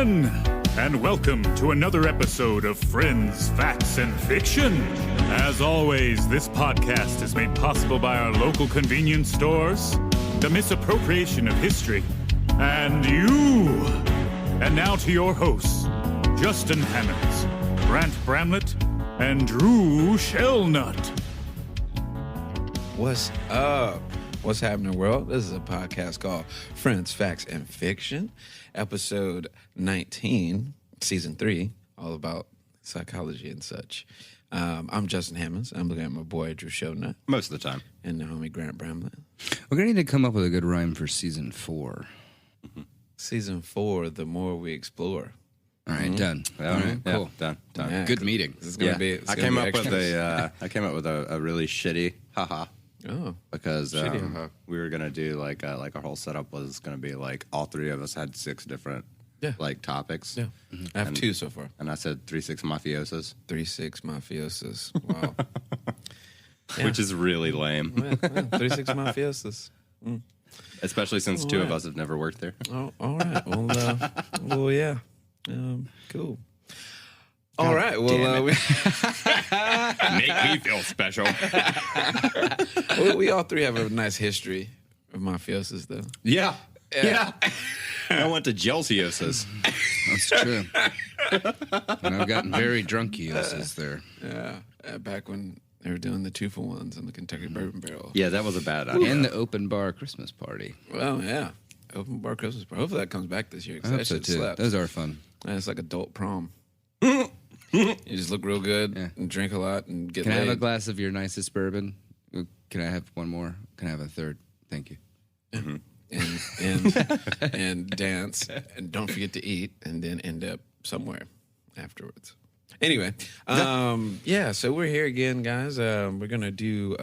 gentlemen, and welcome to another episode of Friends, Facts, and Fiction. As always, this podcast is made possible by our local convenience stores, the misappropriation of history, and you. And now to your hosts, Justin Hammonds, Grant Bramlett, and Drew Shellnut. What's up? What's happening, world? This is a podcast called Friends, Facts, and Fiction, episode 19, season 3, all about psychology and such. I'm Justin Hammonds. I'm looking at my boy, Drew Shellnut. Most of the time. And the homie, Grant Bramlett. We're going to need to come up with a good rhyme for season 4. Season 4, the more we explore. All right, done. All All right, right, cool. Done. Yeah. Good meeting. This is gonna be. I came up with a really shitty haha Oh, because Shitty haha. we were gonna do like our whole setup was gonna be like all three of us had 6 different like topics. yeah. I have 2 so far. And I said 3-6 mafiosos, 3-6 mafiosos. Wow. which is really lame, 3-6 mafiosos. especially since 2 of us have never worked there. Oh, all right. Well, yeah. Cool. All right. Well, Make me feel special. we all 3 have a nice history of mafiosos, though. Yeah. I went to Gelsiosis. That's true. And I've gotten very drunkiosis there. Yeah. Back when they were doing the 2-for-1s in the Kentucky Bourbon Barrel. Yeah, that was a bad idea. And the open bar Christmas party. Well, yeah. Open bar Christmas party. Hopefully that comes back this year. I hope That so, shit too. slaps. Those are fun. It's like adult prom. You just look real good Yeah. and drink a lot and get Can I laid. have a glass of your nicest bourbon? Can I have one more? Can I have a third? Thank you. and dance, and don't forget to eat, and then end up somewhere afterwards. Anyway, so we're here again, guys. We're gonna do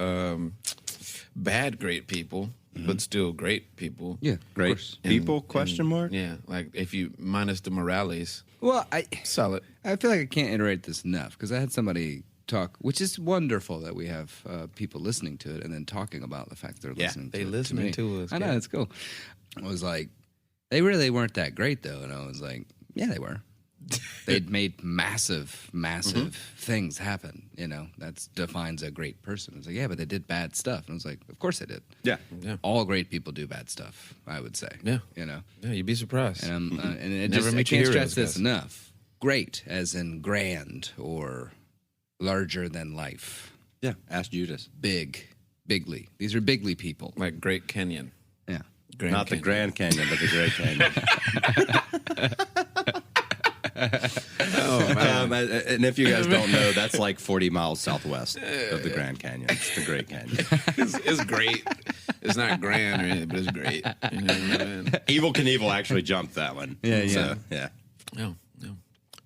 bad great people, but still great people. Yeah, Great Of course. people? Question mark? Yeah, like if you minus the morales, Well, solid. I feel like I can't iterate this enough because I had somebody talk, which is wonderful that we have people listening to it and then talking about the fact they're listening to they it. listening me. to us, I know, yeah. it's cool. I was like, they really weren't that great, though. And I was like, yeah, they were. They'd made massive things happen. You know, that defines a great person. I was like, yeah, but they did bad stuff. And I was like, of course they did. Yeah. All great people do bad stuff, I would say. Yeah. You know? Yeah, you'd be surprised. And it Never just, I meet your can't heroes, stress this guys. enough. Great, as in grand or larger than life. Yeah. Ask Judas. Bigly. These are bigly people. Like Great Canyon. Yeah. Grand Not the Canyon. Grand Canyon, but the Great Canyon. And if you guys don't know, that's like 40 miles southwest of the Grand Canyon. It's the Great Canyon. It's great. It's not grand or anything, but it's great. You know what I mean? Evil Knievel actually jumped that one. Yeah. So, yeah. No.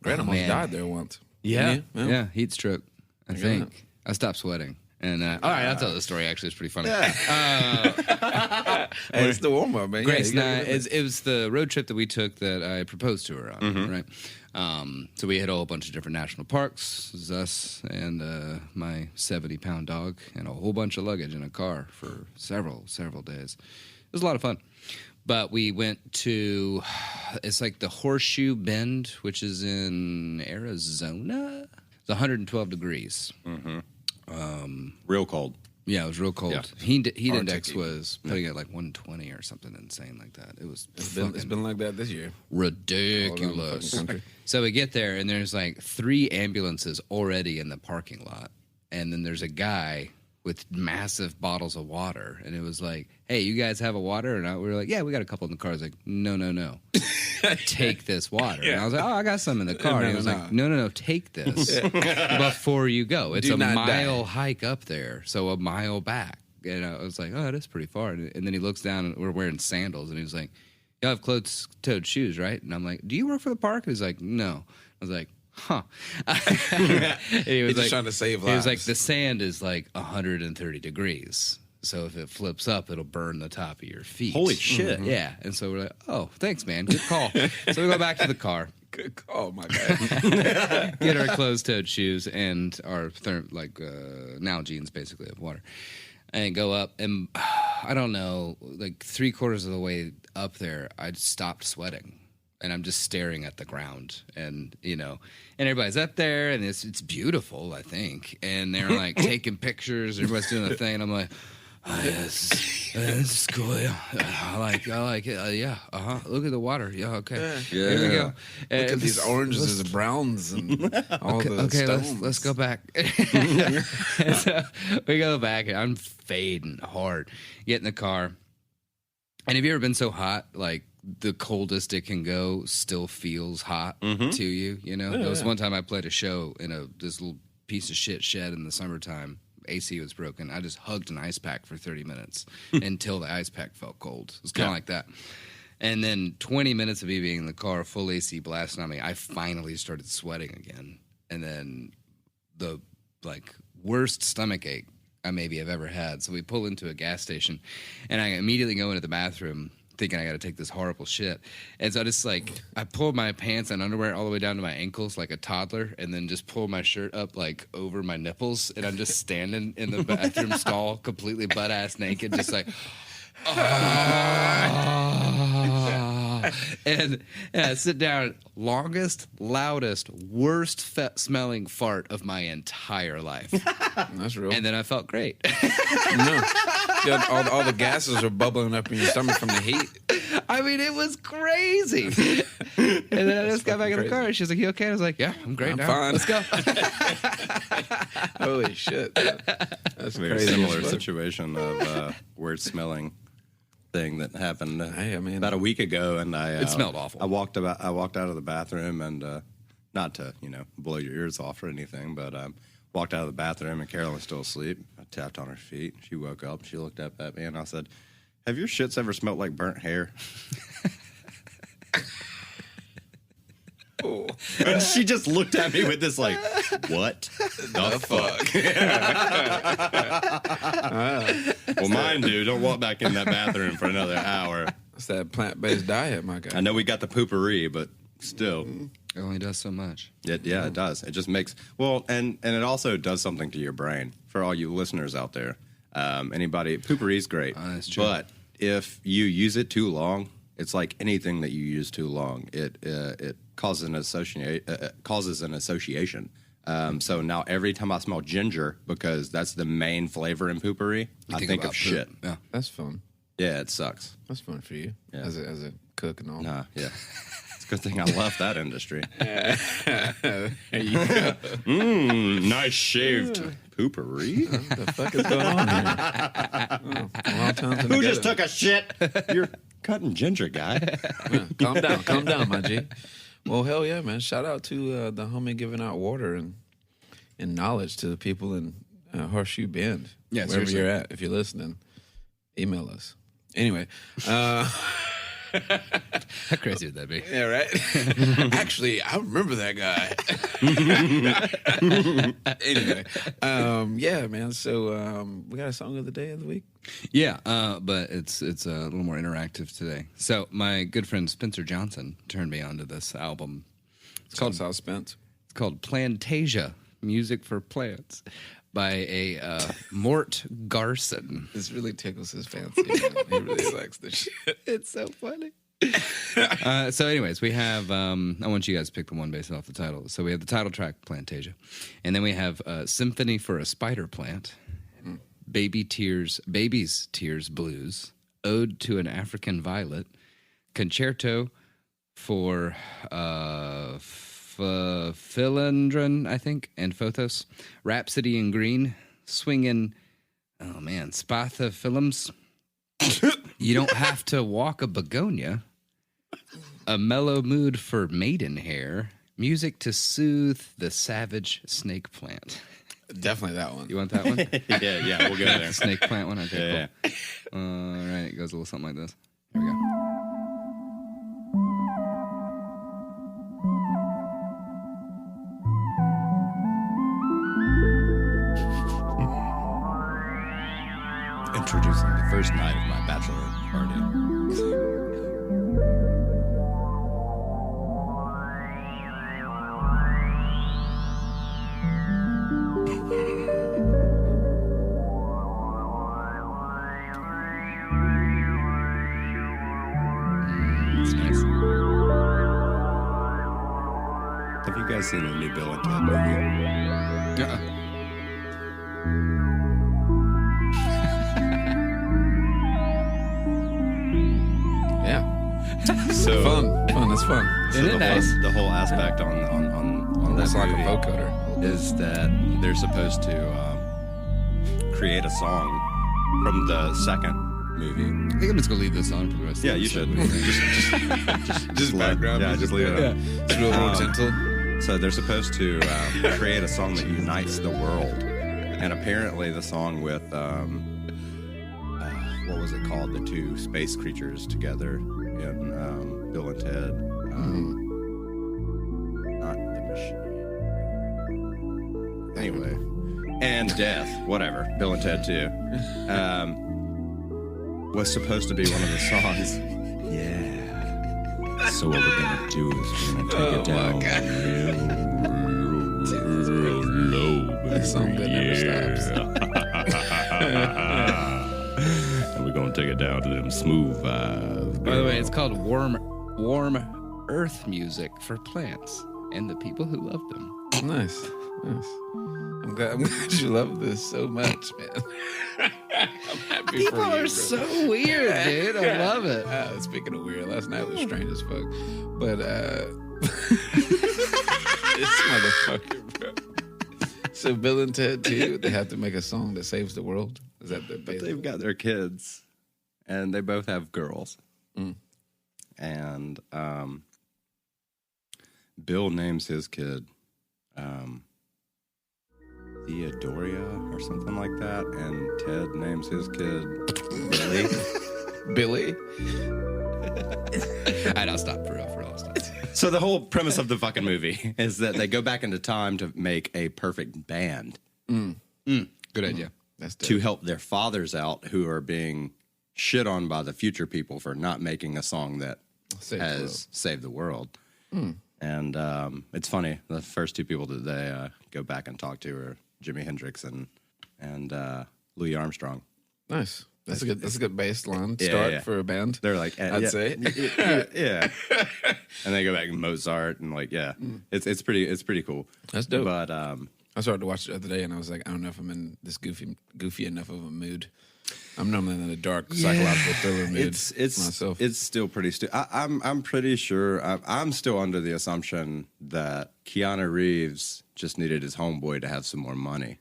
Grant almost man. died there once. Yeah, heat stroke, I got think. it. I stopped sweating. And all right, I'll tell the story. Actually, it's pretty funny. Hey, it's the warm up, man. Grace Yeah, and I, you gotta it was the road trip that we took that I proposed to her on, right? So we hit a whole bunch of different national parks. It was us and my 70-pound dog and a whole bunch of luggage in a car for several days. It was a lot of fun. But we went to, it's like the Horseshoe Bend, which is in Arizona. It's 112 degrees. Real cold. Yeah, it was real cold. Yeah. Heat Arctic index even. was putting it like 120 or something insane like that. It was It's fucking been like that this year. ridiculous. fucking country. So we get there, and there's like 3 ambulances already in the parking lot. And then there's a guy with massive bottles of water. And it was like, hey, you guys have a water? And we were like, yeah, we got a couple in the car. I was like, no. Take this water. And I was like, oh, I got some in the car. And he was like, no, take this before you go. It's Do a not mile die. hike up there, so a mile back. And I was like, oh, that's pretty far. And then he looks down, and we're wearing sandals, and he was like, y'all have closed-toed shoes, right? And I'm like, do you work for the park? And he's like, no. I was like, huh. And he was He's just trying to save He was like, lives. the sand is like 130 degrees. So if it flips up, it'll burn the top of your feet. Holy shit. Yeah. And so we're like, oh, thanks, man. Good call. So we go back to the car, Good call, my guy. get our closed-toed shoes and our now jeans, basically, of water, and go up. And I don't know, like 3/4 of the way up there, I stopped sweating. and I'm just staring at the ground, and and everybody's up there, and it's beautiful, I think, and they're like taking pictures, everybody's doing the thing, and I'm like, oh, this is cool. Yeah. I like it. Yeah. Look at the water. Yeah. Okay. Here we go. Look at these oranges and browns and all the Okay, stones. let's go back. And so we go back, and I'm fading hard. Get in the car. And have you ever been so hot, like the coldest it can go still feels hot to you? There was one time I played a show in this little piece of shit shed in the summertime. AC was broken. I just hugged an ice pack for 30 minutes until the ice pack felt cold. It was kind of like that. And then 20 minutes of me being in the car, full AC blasting on me, I finally started sweating again. And then the worst stomach ache I maybe have ever had. So we pull into a gas station, and I immediately go into the bathroom thinking I got to take this horrible shit. And so I pulled my pants and underwear all the way down to my ankles like a toddler, and then just pulled my shirt up like over my nipples, and I'm just standing in the bathroom stall completely butt-ass naked, just like, and I sit down, longest, loudest, worst smelling fart of my entire life. That's real. And then I felt great. No. Yeah, all the gases are bubbling up in your stomach from the heat. I mean, it was crazy. And then I just got back in the car, and she was like, "You okay?" I was like, "Yeah, I'm great I'm now. fine. Let's go." Holy shit. That's Very crazy. similar situation of weird smelling thing that happened about a week ago, and It smelled awful. I walked out of the bathroom, and not to blow your ears off or anything, but walked out of the bathroom, and Carolyn was still asleep. I tapped on her feet. She woke up. She looked up at me, and I said, "Have your shits ever smelled like burnt hair?" And she just looked at me with this like, "What the fuck?" Well, mine do. Don't walk back in that bathroom for another hour. It's that plant-based diet, my guy. I know we got the poopery, but still. It only does so much. It does. It just makes and it also does something to your brain. For all you listeners out there, poopery is great, that's true. but if you use it too long, it's like anything that you use too long. It causes an association. So now every time I smell ginger, because that's the main flavor in poopery, I think of shit. Yeah. That's fun. Yeah, it sucks. That's fun for you. Yeah. As a cook and all. Yeah. It's a good thing I left that industry. There you go. Nice shaved poopery. What the fuck is going on here? Long time Who just took a shit? You're cutting ginger, guy. Calm down, my G. Well, hell yeah, man. Shout out to the homie giving out water and knowledge to the people in Horseshoe Bend. Yeah, wherever seriously. you're at. If you're listening, email us. Anyway. How crazy would that be? Yeah, right? Actually, I remember that guy. Anyway. Yeah, man. So we got a song of the day of the week? Yeah, but it's a little more interactive today. So my good friend Spencer Johnson turned me onto this album. It's called South Spence. It's called Plantasia, Music for Plants, by a Mort Garson. This really tickles his fancy. Man. He really likes this shit. It's so funny. So anyways, we have I want you guys to pick the one based off the title. So we have the title track, Plantasia, and then we have Symphony for a Spider Plant, Baby's Tears Blues, Ode to an African Violet, Concerto for Philandron, I think, and Photos, Rhapsody in Green, Swingin', Spathiphyllums, You Don't Have to Walk a Begonia, A Mellow Mood for Maidenhair, Music to Soothe the Savage Snake Plant. Definitely that one. You want that one? Yeah, we'll go there. Snake plant one? Okay, Yeah. cool. All right, it goes a little something like this. Here we go. Introducing the first night of my bachelor party. It's nice. Have you guys seen the new Bill and Ted movie? Uh-uh. Yeah. So Fun. That's fun. So Isn't it nice? The whole aspect on that It's like a movie vocoder. is that they're supposed to create a song from the second movie. I think I'm just gonna leave this on for the rest. Yeah, of the you should. episode. Just background. Yeah, just leave it. Yeah. on. It's real more gentle. So they're supposed to create a song that unites the world, and apparently the song with what was it called? The two space creatures together in Bill and Ted. Not the machine. Anyway, and Death, whatever. Bill and Ted 2 was supposed to be one of the songs. Yeah. So what we're gonna do is we're gonna take it down real low. That song that never stops. And we're gonna take it down to them smooth vibes. By the way, it's called warm earth music for plants and the people who love them. Nice. I'm glad you love this so much, man. I'm happy People for you, are bro. so weird, dude. I love it. Speaking of weird, last night was strange as fuck. But this motherfucker, bro. So Bill and Ted too, they have to make a song that saves the world. Is that the base? They've got their kids, and they both have girls. And Bill names his kid Theodoria or something like that, and Ted names his kid Billy. Billy? I'll stop for real. I'll stop. So the whole premise of the fucking movie is that they go back into time to make a perfect band Good idea. That's dope. to help their fathers out who are being shit on by the future people for not making a song that Save the has world. saved the world. And it's funny. The first two people that they go back and talk to are Jimi Hendrix and Louis Armstrong. Nice. That's a good baseline Yeah, start yeah. for a band. They're like, I'd say. yeah. And they go back to Mozart and like, yeah, it's pretty cool. That's dope. But I started to watch it the other day, and I was like, I don't know if I'm in this goofy enough of a mood. I'm normally in a dark psychological thriller mood. it's myself. it's still pretty I'm pretty sure I'm still under the assumption that Keanu Reeves just needed his homeboy to have some more money.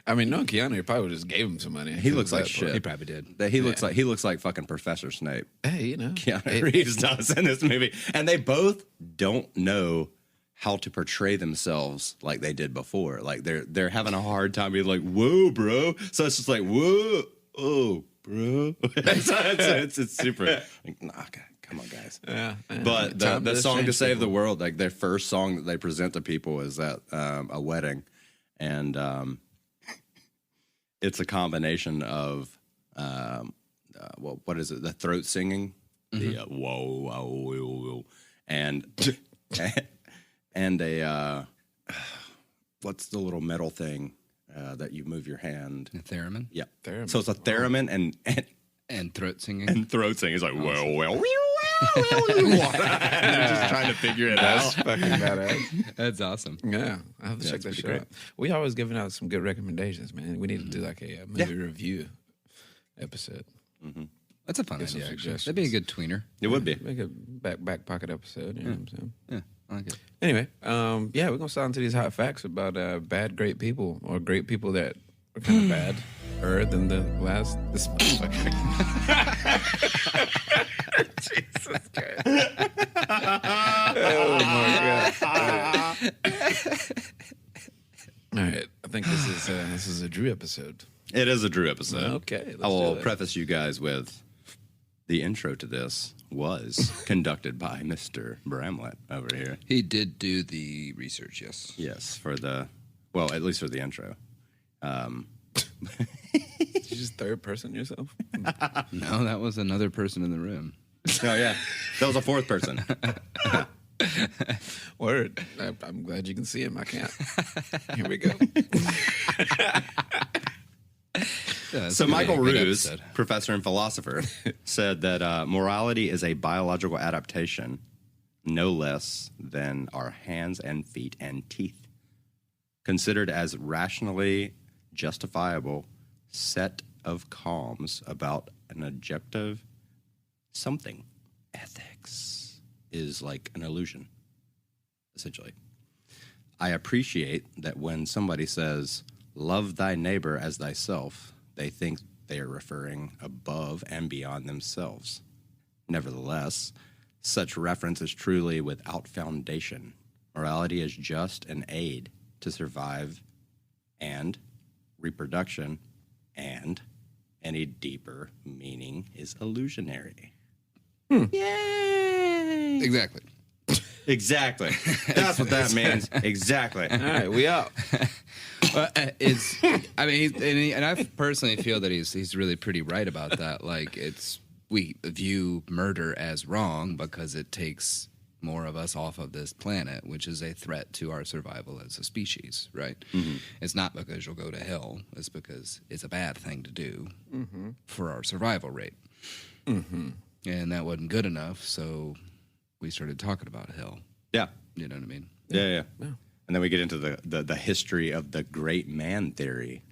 I mean, no, Keanu probably just gave him some money. He looks like That shit. He probably did. That he looks like fucking Professor Snape. part. Hey, Keanu Reeves does in this movie, and they both don't know how to portray themselves like they did before. Like they're having a hard time being like, "Whoa, bro!" So it's just like, "Whoa, oh, bro." it's super. Like, nah, okay, come on, guys. Yeah. But the song to save the world, like their first song that they present to people is at a wedding, and it's a combination of what is it? The throat singing, the whoa, whoa, whoa, whoa, and a what's the little metal thing that you move your hand? A theremin Yeah, Theremin. So it's a theremin and throat singing. and throat singing. It's like well. Just trying to figure it That's out. fucking badass. That's awesome. Yeah, I have to check it's that pretty shit great. out. We always giving out some good recommendations, man. We need to do like a movie review episode. That's a fun Get some idea. Actually. suggestions. That'd be a good tweener. It would be. Make a back pocket episode. You know what I'm saying? Yeah, I like it. Anyway, yeah, we're gonna start into these hot facts about bad great people or great people that are kind of bad than the last. This motherfucker. Jesus Christ! Oh my god! All right, I think this is a Drew episode. It is a Drew episode. Okay, let's I will do it. preface you guys with the intro to this was conducted by Mr. Bramlett over here. He did do the research. Yes. Yes, at least for the intro. Did you just third person yourself? No, that was another person in the room. Oh yeah, that was a fourth person. Word. I'm glad you can see him. I can't. Here we go. Yeah, So Michael good Ruse, episode. professor and philosopher, said that morality is a biological adaptation no less than our hands and feet and teeth, considered as rationally justifiable set of calms about an objective something. Ethics is like an illusion, essentially. I appreciate that when somebody says, love thy neighbor as thyself, they think they are referring above and beyond themselves. Nevertheless, such reference is truly without foundation. Morality is just an aid to survive and reproduction, and any deeper meaning is illusionary. Yay! Exactly. Exactly. That's what that means. Exactly. All right, we out. Well, I mean, and I personally feel that he's really pretty right about that. Like, we view murder as wrong because it takes more of us off of this planet, which is a threat to our survival as a species, right? Mm-hmm. It's not because you'll go to hell. It's because it's a bad thing to do for our survival rate. Mm-hmm. And that wasn't good enough, so we started talking about hell. Yeah. You know what I mean? Yeah. And then we get into the history of the great man theory.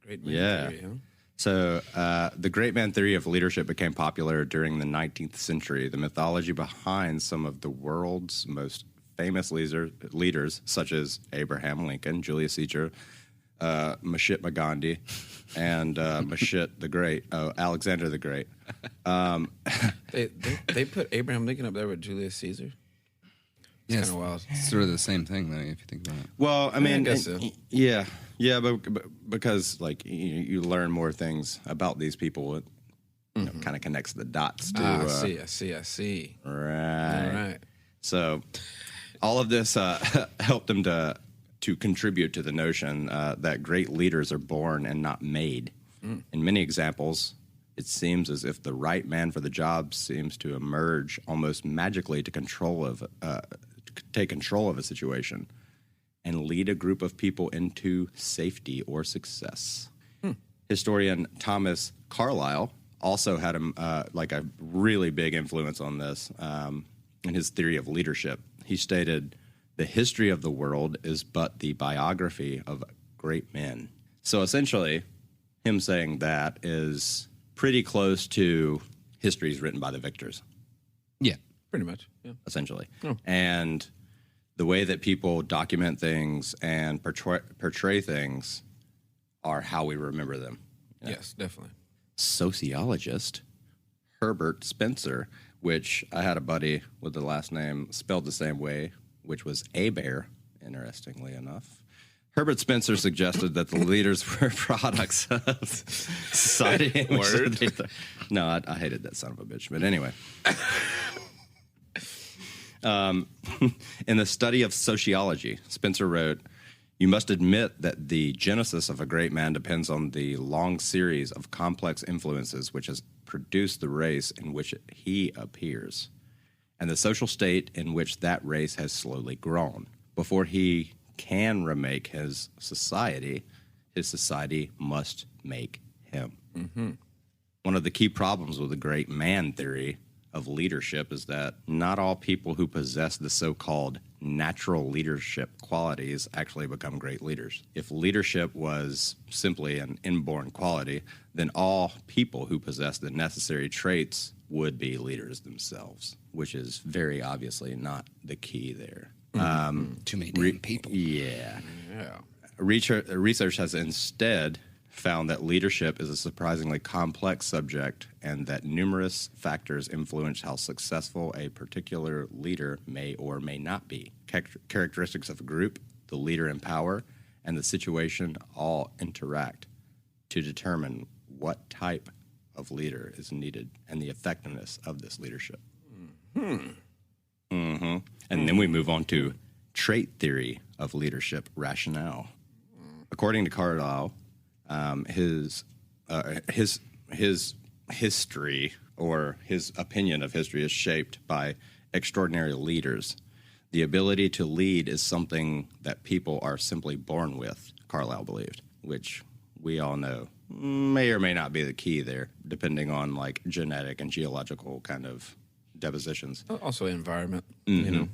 The great man theory, huh? So the great man theory of leadership became popular during the 19th century. The mythology behind some of the world's most famous leaders, such as Abraham Lincoln, Julius Caesar, Mahatma Gandhi, and the Great, Alexander the Great. They put Abraham Lincoln up there with Julius Caesar. It's kind of wild. It's sort of the same thing, though, if you think about it. Well, I mean, I guess so. Yeah, but because like you learn more things about these people, it kind of connects the dots to. I see. Right. All right. So, all of this helped them to contribute to the notion that great leaders are born and not made. In many examples, it seems as if the right man for the job seems to emerge almost magically to take control of a situation and lead a group of people into safety or success. Historian Thomas Carlyle also had a really big influence on this in his theory of leadership. He stated, "The history of the world is but the biography of great men." So essentially, him saying that is pretty close to histories written by the victors. Yeah. Pretty much. Yeah. Essentially. Oh. And the way that people document things and portray things are how we remember them. Yeah. Yes, definitely. Sociologist Herbert Spencer, which I had a buddy with the last name spelled the same way, which was Hebert, interestingly enough. Herbert Spencer suggested that the leaders were products of society. No, I hated that son of a bitch. But anyway. In the study of sociology, Spencer wrote, "You must admit that the genesis of a great man depends on the long series of complex influences which has produced the race in which he appears, and the social state in which that race has slowly grown. Before he can remake his society must make him." Mm-hmm. One of the key problems with the great man theory of leadership is that not all people who possess the so-called natural leadership qualities actually become great leaders. If leadership was simply an inborn quality, then all people who possess the necessary traits would be leaders themselves, which is very obviously not the key there. Too many damn people. Yeah. Yeah. Research has instead found that leadership is a surprisingly complex subject and that numerous factors influence how successful a particular leader may or may not be. Characteristics of a group, the leader in power, and the situation all interact to determine what type of leader is needed and the effectiveness of this leadership. And then we move on to trait theory of leadership rationale. According to Carlyle, his history or his opinion of history is shaped by extraordinary leaders. The ability to lead is something that people are simply born with, Carlyle believed, which we all know may or may not be the key there, depending on like genetic and geological kind of depositions. Also, environment. You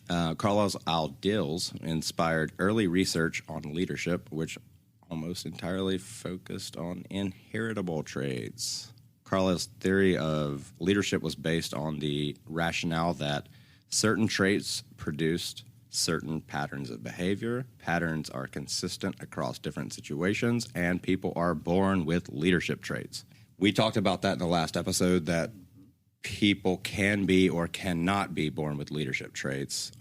know, Carlos Aldils inspired early research on leadership, which almost entirely focused on inheritable traits. Carlos' theory of leadership was based on the rationale that certain traits produced certain patterns of behavior. Patterns are consistent across different situations, and people are born with leadership traits. We talked about that in the last episode, that people can be or cannot be born with leadership traits.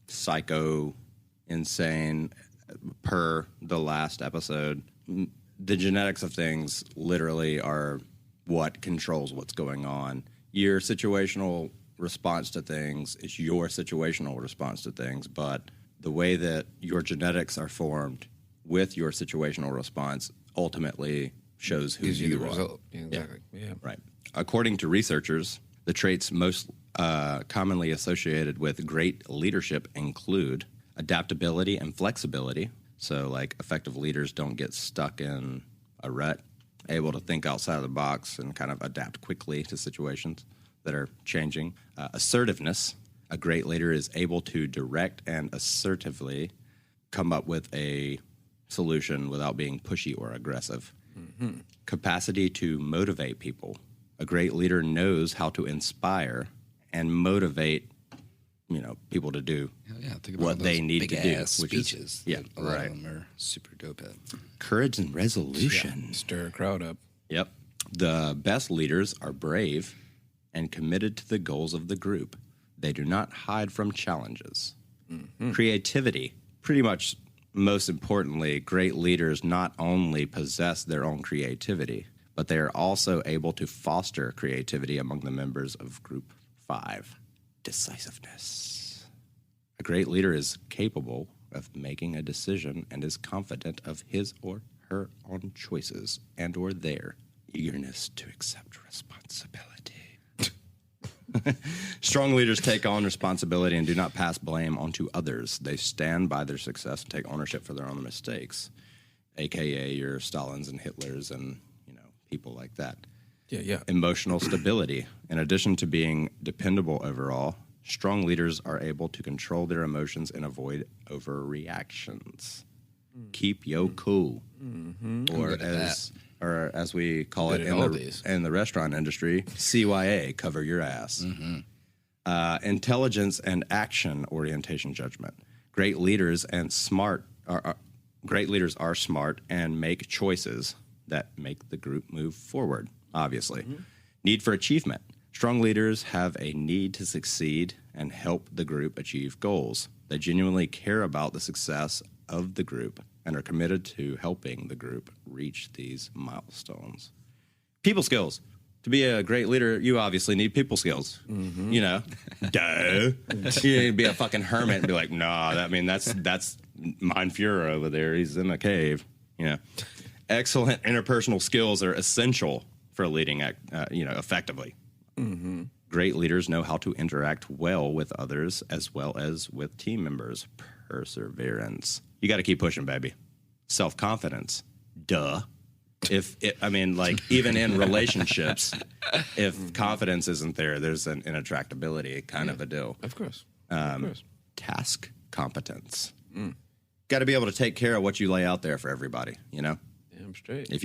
Psycho, insane, per the last episode. The genetics of things literally are what controls what's going on. Your situational response to things is your situational response to things, but the way that your genetics are formed with your situational response ultimately shows who gives you you the are. result. Exactly. Yeah. Right. According to researchers, the traits most commonly associated with great leadership include adaptability and flexibility. So, like, effective leaders don't get stuck in a rut, able to think outside of the box and kind of adapt quickly to situations that are changing. Assertiveness. A great leader is able to direct and assertively come up with a solution without being pushy or aggressive. Capacity to motivate people. A great leader knows how to inspire and motivate, people to do Hell yeah, think about what all they those need to do. big-ass Which is- speeches. yeah, that a lot right. of them are super dope at. Courage and resolution. Stir a crowd up. Yep. The best leaders are brave and committed to the goals of the group. They do not hide from challenges. Creativity. Pretty much, most importantly, great leaders not only possess their own creativity, but they are also able to foster creativity among the members of Group 5. Decisiveness. A great leader is capable of making a decision and is confident of his or her own choices and or their eagerness to accept responsibility. Strong leaders take on responsibility and do not pass blame onto others. They stand by their success and take ownership for their own mistakes, a.k.a. your Stalins and Hitlers and, people like that. Yeah. Emotional stability. In addition to being dependable overall, strong leaders are able to control their emotions and avoid overreactions. Keep yo cool. Or as we call it Good at all these. in the restaurant industry, CYA, cover your ass. Intelligence and action orientation judgment. Great leaders are smart and make choices that make the group move forward, obviously. Need for achievement. Strong leaders have a need to succeed and help the group achieve goals. They genuinely care about the success of the group and are committed to helping the group reach these milestones. People skills. To be a great leader, you obviously need people skills. Duh. You need to be a fucking hermit and be like, nah, that's Mein Fuhrer over there. He's in a cave. Excellent interpersonal skills are essential for leading, effectively. Great leaders know how to interact well with others as well as with team members. Perseverance. You got to keep pushing, baby. Self-confidence. Duh. Even in relationships, if confidence isn't there, there's an inattractability kind of a deal. Of course. Task competence. Got to be able to take care of what you lay out there for everybody, Damn straight. If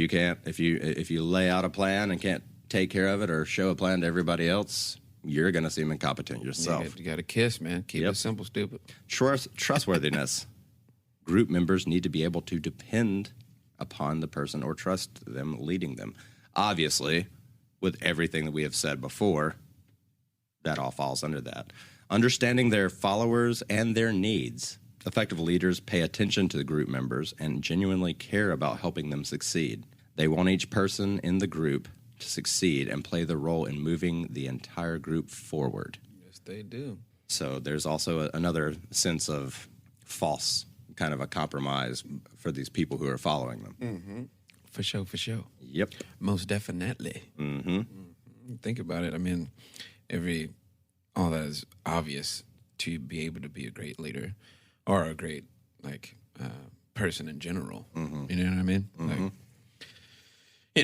you lay out a plan and can't take care of it or show a plan to everybody else, you're going to seem incompetent yourself. You got to kiss, man. Keep Yep. it simple, stupid. Trustworthiness. Group members need to be able to depend upon the person or trust them leading them. Obviously, with everything that we have said before, that all falls under that. Understanding their followers and their needs. Effective leaders pay attention to the group members and genuinely care about helping them succeed. They want each person in the group to succeed and play the role in moving the entire group forward. Yes, they do. So there's also another sense of false, kind of a compromise for these people who are following them. For sure. Yep. Most definitely. Think about it. All that is obvious to be able to be a great leader or a great, person in general. You know what I mean?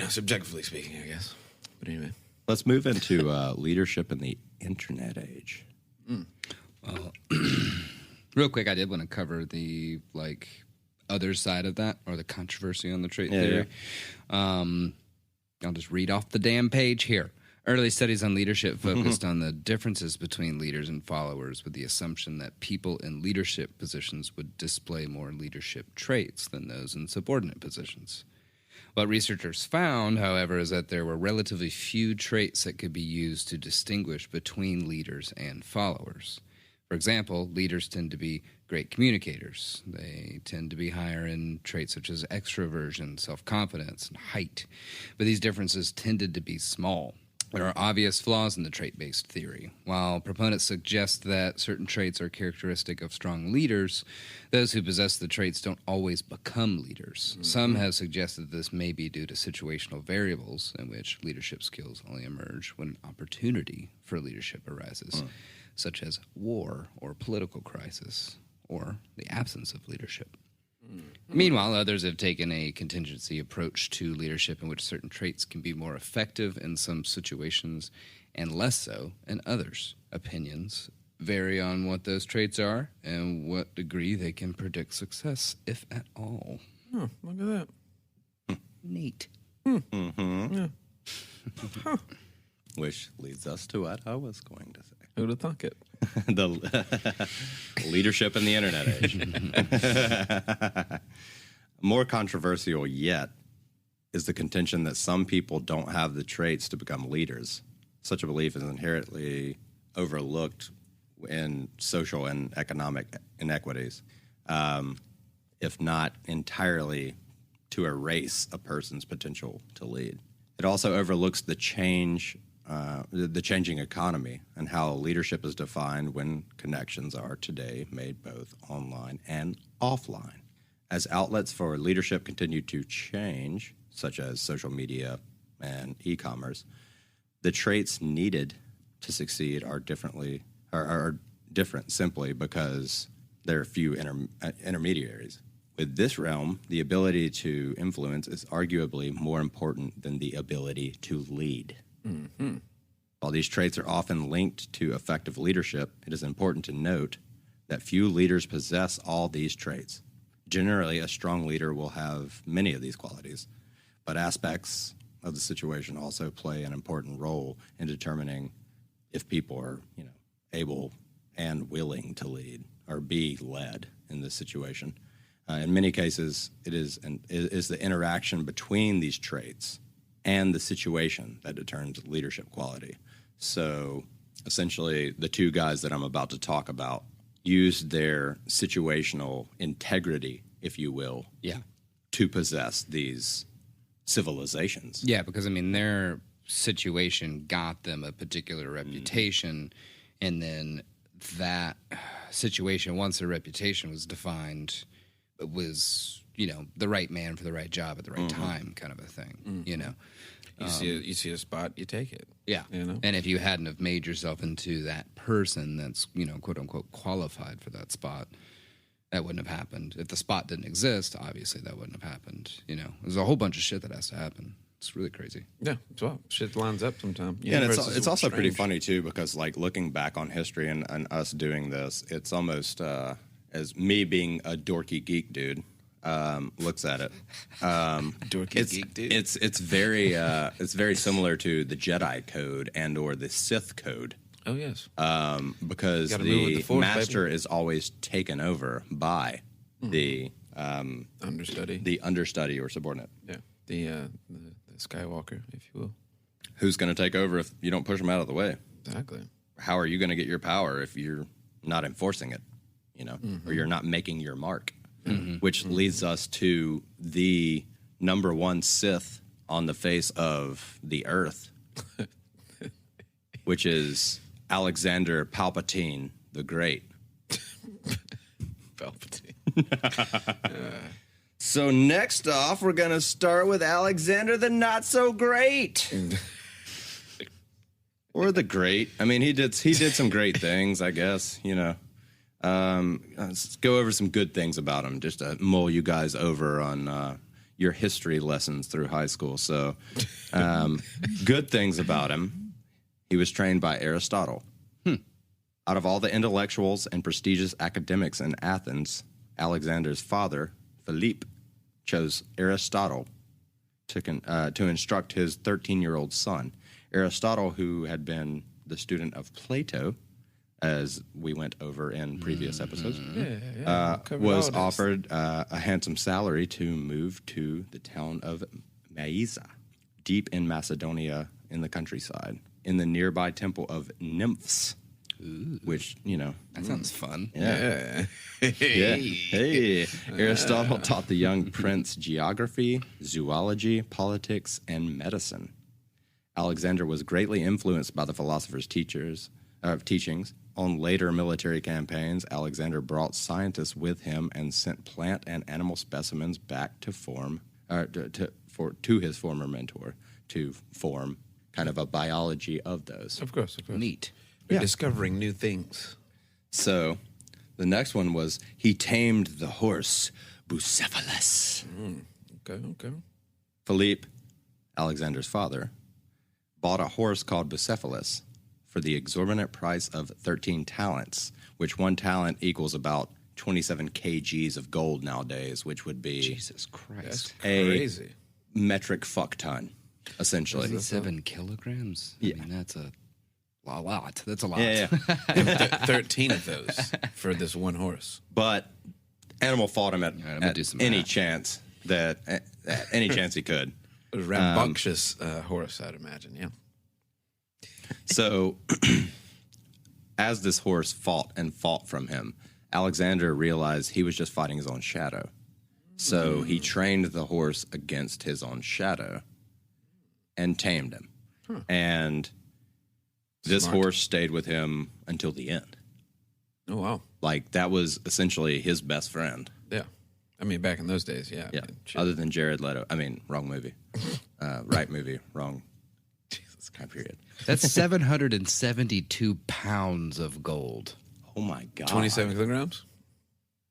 Subjectively speaking, I guess. But anyway. Let's move into leadership in the internet age. Real quick, I did want to cover the other side of that, or the controversy on the trait theory. I'll just read off the damn page here. Early studies on leadership focused on the differences between leaders and followers, with the assumption that people in leadership positions would display more leadership traits than those in subordinate positions. What researchers found, however, is that there were relatively few traits that could be used to distinguish between leaders and followers. For example, leaders tend to be great communicators. They tend to be higher in traits such as extroversion, self-confidence, and height. But these differences tended to be small. There are obvious flaws in the trait-based theory. While proponents suggest that certain traits are characteristic of strong leaders, those who possess the traits don't always become leaders. Some have suggested this may be due to situational variables in which leadership skills only emerge when an opportunity for leadership arises, such as war or political crisis, or the absence of leadership. Meanwhile, others have taken a contingency approach to leadership in which certain traits can be more effective in some situations and less so in others. Opinions vary on what those traits are and what degree they can predict success, if at all. Oh, look at that. Neat. Yeah. Which leads us to what I was going to say. Who'd have thunk it? The leadership in the internet age. More controversial yet is the contention that some people don't have the traits to become leaders. Such a belief is inherently overlooked in social and economic inequities, if not entirely to erase a person's potential to lead. It also overlooks the changing economy and how leadership is defined when connections are today made both online and offline. As outlets for leadership continue to change, such as social media and e-commerce, the traits needed to succeed are different simply because there are few intermediaries. With this realm, the ability to influence is arguably more important than the ability to lead. Mm-hmm. While these traits are often linked to effective leadership, it is important to note that few leaders possess all these traits. Generally, a strong leader will have many of these qualities, but aspects of the situation also play an important role in determining if people are, able and willing to lead or be led in this situation. In many cases, it is the interaction between these traits and the situation that determines leadership quality. So essentially, the two guys that I'm about to talk about used their situational integrity, if you will, to possess these civilizations. Yeah, because, their situation got them a particular reputation, and then that situation, once their reputation was defined, it was, the right man for the right job at the right time kind of a thing, You see a spot, you take it. Yeah. And if you hadn't have made yourself into that person that's, quote unquote, qualified for that spot, that wouldn't have happened. If the spot didn't exist, obviously that wouldn't have happened. There's a whole bunch of shit that has to happen. It's really crazy. Yeah, well, shit lines up sometimes. Yeah, and it's also pretty funny too, because looking back on history and us doing this, it's almost as me being a dorky geek dude. Looks at it. Dorky geek dude. It's very similar to the Jedi Code and or the Sith Code. Oh yes. Because the master is always taken over by the understudy or subordinate. Yeah. The Skywalker, if you will. Who's going to take over if you don't push them out of the way? Exactly. How are you going to get your power if you're not enforcing it? Or you're not making your mark. Which leads us to the number one Sith on the face of the earth, which is Alexander Palpatine the Great. Palpatine. So next off, we're going to start with Alexander the Not So Great. Or the Great. He did some great things, I guess, Let's go over some good things about him, just to mull you guys over on, your history lessons through high school. So, good things about him. He was trained by Aristotle. Out of all the intellectuals and prestigious academics in Athens, Alexander's father, Philippe, chose Aristotle to instruct his 13-year-old son. Aristotle, who had been the student of Plato, as we went over in previous episodes, was offered a handsome salary to move to the town of Maesa, deep in Macedonia in the countryside, in the nearby temple of Nymphs. Ooh. Which, that sounds fun. Yeah. Hey. Aristotle taught the young prince geography, zoology, politics, and medicine. Alexander was greatly influenced by the philosopher's teachings. On later military campaigns, Alexander brought scientists with him and sent plant and animal specimens back to his former mentor to form kind of a biology of those. Of course. Neat. We're discovering new things. So, the next one was he tamed the horse Bucephalus. Okay. Philippe, Alexander's father, bought a horse called Bucephalus for the exorbitant price of 13 talents, which 1 talent equals about 27 kgs of gold nowadays, which would be Jesus Christ. Crazy. metric fuck ton, essentially. 7 kilograms? Yeah. I mean, that's a lot. That's a lot. Yeah. 13 of those for this one horse. But Animal fought him at do some any math. chance he could. It was a rambunctious horse, I'd imagine, yeah. So, as this horse fought from him, Alexander realized he was just fighting his own shadow. So he trained the horse against his own shadow and tamed him. And this horse stayed with him until the end. Oh, wow. Like, that was essentially his best friend. Yeah. I mean, back in those days, yeah. Yeah. I mean, shit. Other than Jared Leto. I mean, wrong movie. Right movie, wrong time period. That's 772 pounds of gold. Oh, my God. 27 kilograms?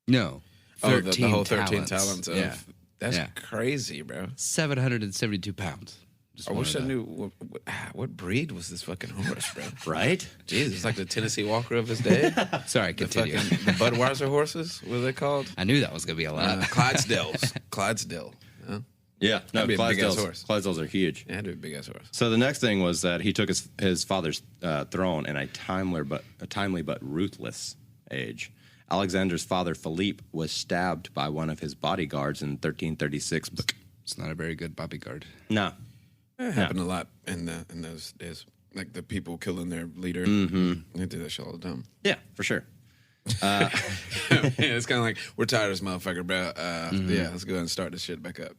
No. Oh, 13 the whole 13 talents. talents of... Yeah. That's Yeah. crazy, bro. 772 pounds. Just I wish I wanted knew what breed was this fucking horse, bro. Right? Jesus, it's like the Tennessee Walker of his day. to- Sorry, The continue. fucking the Budweiser horses, what are they called? I knew that was going to be a lot. Clydesdales. Clydesdale. Yeah, Yeah. No, That'd be a big-ass Clydesdales, horse. Clydesdales are huge. yeah, dude, big ass horse. So the next thing was that he took his father's throne in a timely but ruthless age. Alexander's father, Philippe, was stabbed by one of his bodyguards in 1336. But It's not a very good bodyguard. no. It happened a lot in those days. Like the people killing their leader. They do that shit all the time. Yeah, for sure. Yeah, it's kind of like, we're tired of this motherfucker, bro. Yeah, let's go ahead and start this shit back up.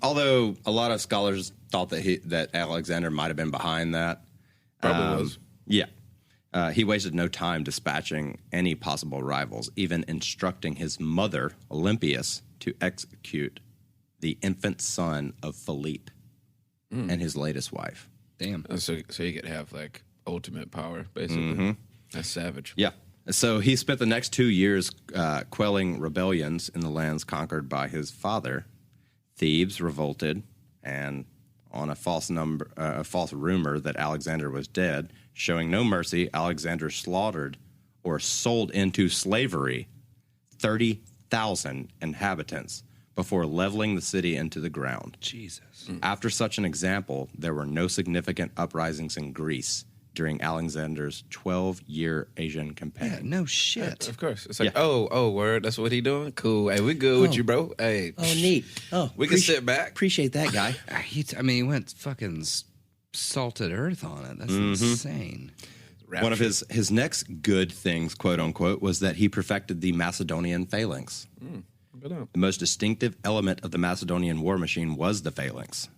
Although a lot of scholars thought that Alexander might have been behind that. Probably was. Yeah. He wasted no time dispatching any possible rivals, even instructing his mother, Olympias, to execute the infant son of Philippe and his latest wife. Damn. So you could have like ultimate power, basically. That's savage. Yeah. So he spent the next 2 years quelling rebellions in the lands conquered by his father. Thebes revolted, and on a false rumor that Alexander was dead, showing no mercy, Alexander slaughtered or sold into slavery 30,000 inhabitants before leveling the city into the ground. Jesus. After such an example, there were no significant uprisings in Greece during Alexander's 12-year Asian Yeah, campaign. no shit. Of course. It's like, Yeah. oh, word, that's what he doing? Cool. Hey, we good with you, bro. Hey. Oh, neat. Oh, We can sit back. Appreciate that guy. He went fucking salted earth on it. That's insane. One of his next good things, quote unquote, was that he perfected the Macedonian phalanx. The most distinctive element of the Macedonian war machine was the phalanx.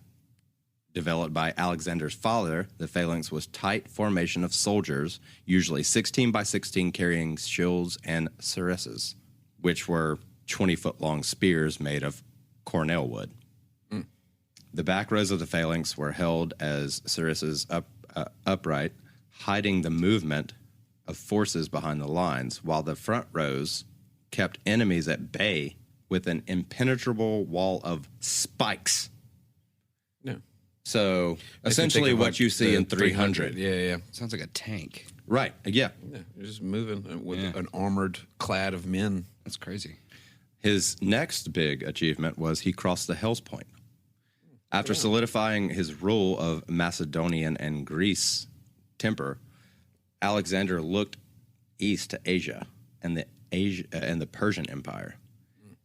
Developed by Alexander's father, the phalanx was tight formation of soldiers, usually 16 by 16, carrying shields and sarissas, which were 20-foot-long spears made of cornel wood. The back rows of the phalanx were held as sarissas upright, hiding the movement of forces behind the lines, while the front rows kept enemies at bay with an impenetrable wall of spikes. Yeah. So Makes me essentially think of, what like, you see the in 300. Yeah. Sounds like a tank. Right. Yeah. Yeah, you're just moving with Yeah. an armored clad of men. That's crazy. His next big achievement was he crossed the Hellespont. After solidifying his rule of Macedonian and Greece temper, Alexander looked east to Asia and the Persian Empire,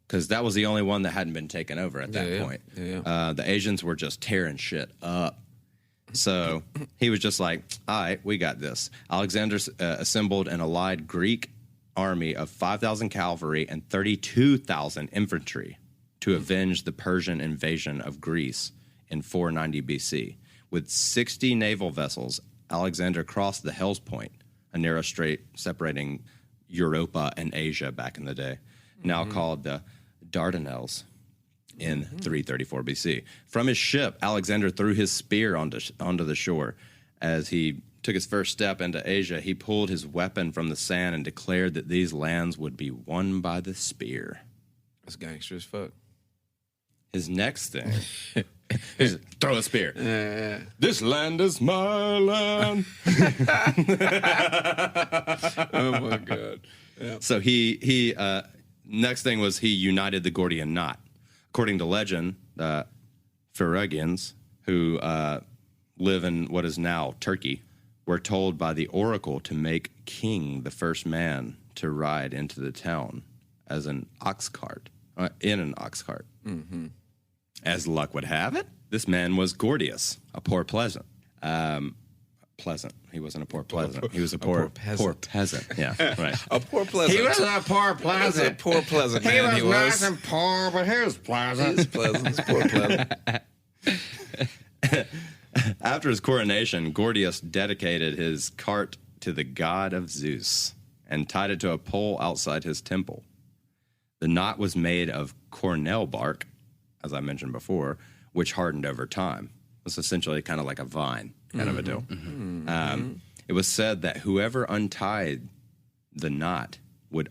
because that was the only one that hadn't been taken over at that point. The Asians were just tearing shit up. So he was just like, all right, we got this. Alexander assembled an allied Greek army of 5,000 cavalry and 32,000 infantry to avenge the Persian invasion of Greece in 490 BC. With 60 naval vessels, Alexander crossed the Hellespont, a narrow strait separating Europa and Asia back in the day, now called the Dardanelles, in 334 BC. From his ship, Alexander threw his spear onto the shore. As he took his first step into Asia, he pulled his weapon from the sand and declared that these lands would be won by the spear. That's gangster as fuck. His next thing is throw a spear. This land is my land. Oh my god. Yeah. So he next thing was he united the Gordian knot. According to legend, Phrygians, who live in what is now Turkey, were told by the oracle to make king the first man to ride into the town as an ox cart, in an ox cart. Mm-hmm. As luck would have it, this man was Gordius, a poor peasant. Pleasant. He wasn't a poor peasant. He was a poor peasant. Yeah, right. A poor pleasant. He was a poor peasant. A poor pleasant man. He was nice and poor, but he was pleasant. He's pleasant. He's poor pleasant. After his coronation, Gordius dedicated his cart to the god of Zeus and tied it to a pole outside his temple. The knot was made of cornel bark, as I mentioned before, which hardened over time. It was essentially kind of like a vine kind of a deal. It was said that whoever untied the knot would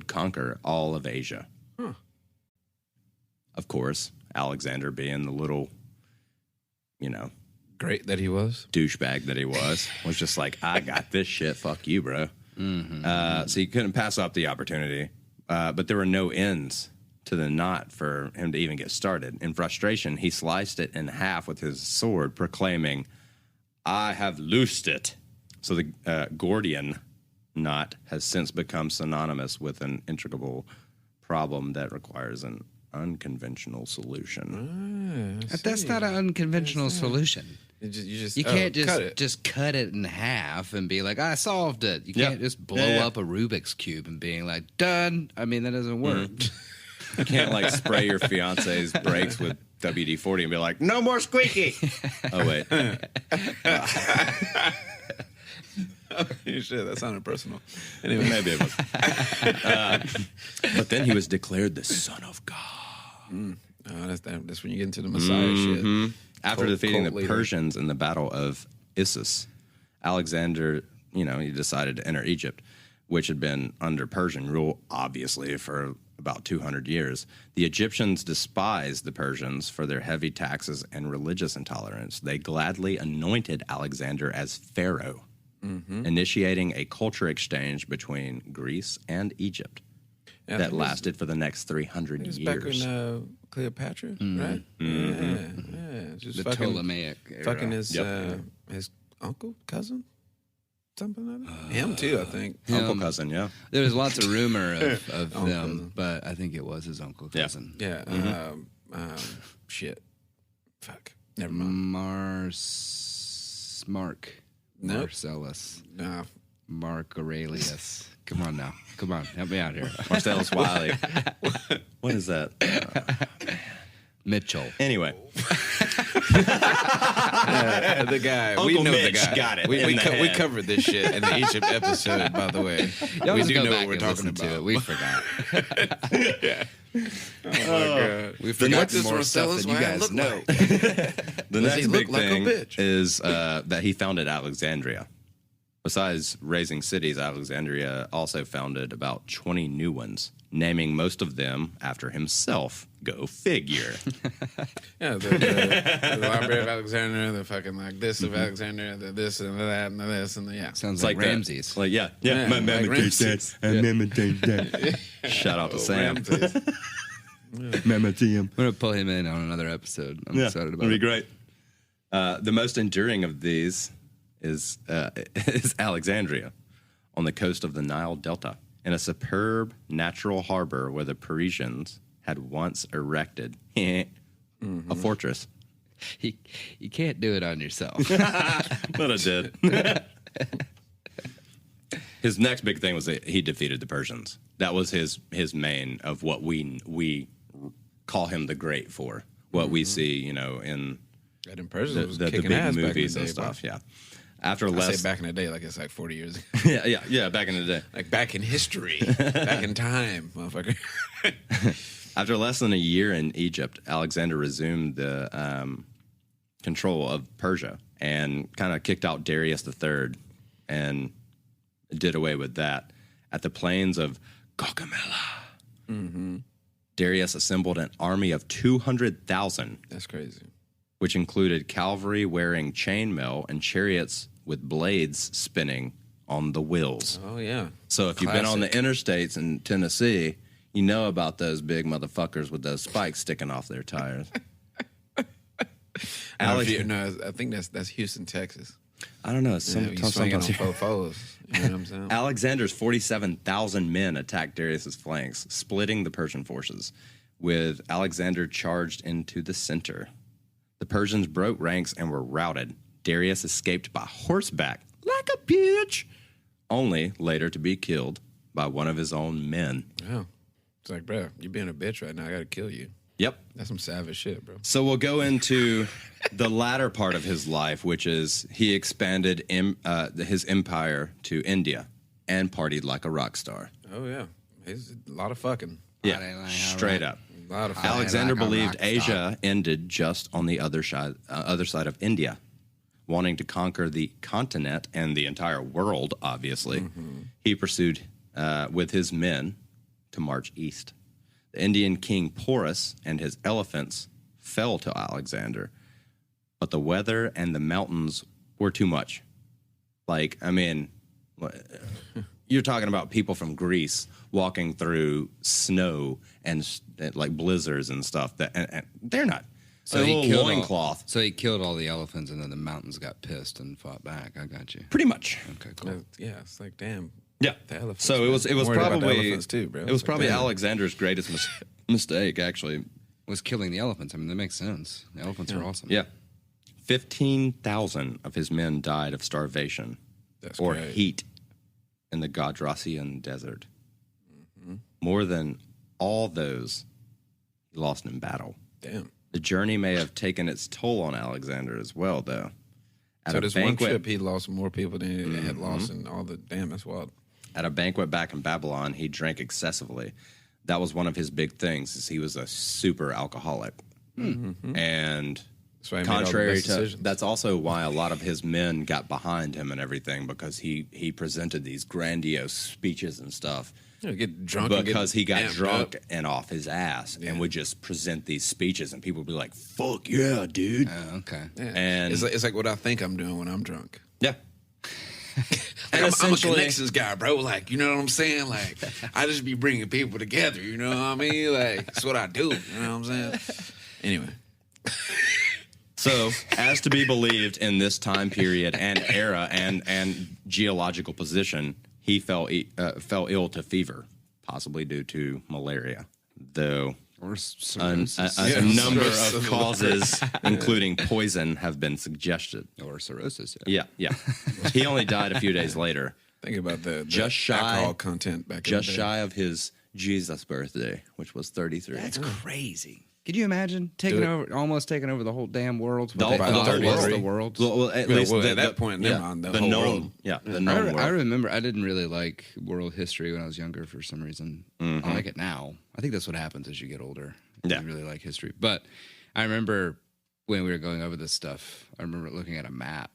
conquer all of Asia. Huh. Of course, Alexander, being the little, Great that he was. douchebag that he was just like, I got this shit. Fuck you, bro. So he couldn't pass up the opportunity. But there were no ends to the knot for him to even get started. In frustration, he sliced it in half with his sword, proclaiming, I have loosed it. So the Gordian knot has since become synonymous with an intricable problem that requires an unconventional solution. That's not an unconventional solution. You can't just cut it in half and be like, I solved it. You can't just blow up a Rubik's Cube and being like, done. I mean, that doesn't work. You can't like spray your fiance's brakes with WD-40 and be like, no more squeaky. Oh, wait. Shit, that sounded personal. Anyway, Maybe it was. But then he was declared the Son of God. that's when you get into the Messiah shit. After defeating the cult leader. Persians in the Battle of Issus, Alexander, he decided to enter Egypt, which had been under Persian rule, obviously, for about 200 years. The Egyptians despised the Persians for their heavy taxes and religious intolerance. They gladly anointed Alexander as pharaoh, initiating a culture exchange between Greece and Egypt that lasted for the next 300 years. Back in Cleopatra, right? Yeah. Just The Ptolemaic era. fucking his uncle, cousin, something like that. Him too, I think. Uncle cousin, yeah. There was lots of rumor of them, but I think it was his uncle cousin. Yeah. Shit. Fuck. Never mind. Nope. Marcellus. No. Mark Aurelius. Come on now. Come on. Help me out here. Marcellus Wiley. What is that? Mitchell. Anyway. The guy. Uncle we know Mitch the guy. got it We in the we head. covered this shit in the Egypt episode, by the way. Y'all We just do go know back what we're and talking listen to about. it. We forgot. Oh my god. We forgot this more stuff Marcellus than you Wiley guys look know. The Does he next look big like a thing bitch? is that he founded Alexandria. Besides raising cities, Alexandria also founded about 20 new ones, naming most of them after himself. Go figure. Yeah, the Library of Alexandria, the fucking like this of Alexandria, the this and that and the this and the yeah. Sounds It's like like that. Ramses. Like, yeah. Yeah, My like mama takes that. Ramses. And mama takes that. Shout out to Sam. Ramses. Mama to him. I'm gonna pull him in on another episode. I'm excited about That'd be it. great. The most enduring of these is Alexandria on the coast of the Nile Delta in a superb natural harbor where the Parisians had once erected a fortress. You can't do it on yourself. But I did. His next big thing was that he defeated the Persians. That was his main of what we call him the Great for. What we see, you know, in That in person the was big kicking ass movies back in and the day, stuff. Yeah. After I less, say back in the day, like it's like 40 years ago. yeah, back in the day. Like back in history, back in time, motherfucker. After less than a year in Egypt, Alexander resumed the control of Persia and kind of kicked out Darius III and did away with that. At the plains of Gaugamela, Darius assembled an army of 200,000, That's crazy. which included cavalry wearing chainmail and chariots with blades spinning on the wheels. Oh yeah. So if you've been on the Classic. interstates in Tennessee, you know about those big motherfuckers with those spikes sticking off their tires. No, I think that's Houston, Texas. I don't know. Yeah, you swinging on Sometimes fofos. You know what I'm saying? Alexander's 47,000 men attacked Darius's flanks, splitting the Persian forces, with Alexander charged into the center. The Persians broke ranks and were routed. Darius escaped by horseback, like a bitch, only later to be killed by one of his own men. Yeah. It's like, bro, you being a bitch right now. I gotta kill you. Yep. That's some savage shit, bro. So we'll go into the latter part of his life, which is he expanded his empire to India and partied like a rock star. Oh yeah, it's a lot of fucking. Yeah, straight up. A lot of fucking. Alexander like a believed rock Asia ended just on the other side of India. Wanting to conquer the continent and the entire world, obviously, he pursued with his men to march east. The Indian king Porus and his elephants fell to Alexander, but the weather and the mountains were too much. Like, I mean, you're talking about people from Greece walking through snow and like blizzards and stuff that and they're not. So a little loincloth. So he killed all the elephants, and then the mountains got pissed and fought back. I got you. Pretty much. Okay, cool. Yeah, it's like damn. Yeah. The elephants, So it was man. I'm worried about the probably elephants too, bro. It was Like, probably damn. Alexander's greatest mistake, actually. Was killing the elephants. I mean, that makes sense. The elephants are awesome. Yeah. 15,000 of his men died of starvation That's or great. heat in the Godrasian desert. More than all those he lost in battle. Damn. The journey may have taken its toll on Alexander as well, though. At So a this one banquet, trip, he lost more people than he had lost in all the. Damn, that's wild. at a banquet back in Babylon, he drank excessively. That was one of his big things. Is he was a super alcoholic, and That's why he made all the contrary best to decisions. that's also why a lot of his men got behind him and everything because he presented these grandiose speeches and stuff. You know, get drunk and Because get he got amped drunk up. and off his ass Yeah. and would just present these speeches and people would be like, "Fuck yeah, dude!" Oh, okay. Yeah. And- it's like what I think I'm doing when I'm drunk. Yeah. Like, I'm a essentially- connections guy, bro. Like, you know what I'm saying? Like, I just be bringing people together. You know what I mean? Like, it's what I do. You know what I'm saying? Anyway, So, as to be believed in this time period and era and geological position, he fell ill to fever, possibly due to malaria. Though Or a cirrhosis. number cirrhosis. of causes, including poison, have been suggested. Or cirrhosis. Yeah. He only died a few days later, think about the Just shy- alcohol content back just in the day. shy of his Jesus birthday, which was 33. That's crazy. Could you imagine almost taking over the whole damn world? The What they whole thought was world. the world. Well, at Well, least at that point, never mind, the whole known, world. the I, known I world. remember I didn't really like world history when I was younger for some reason. I like it now. I think that's what happens as you get older. Yeah. You really like history. But I remember when we were going over this stuff, I remember looking at a map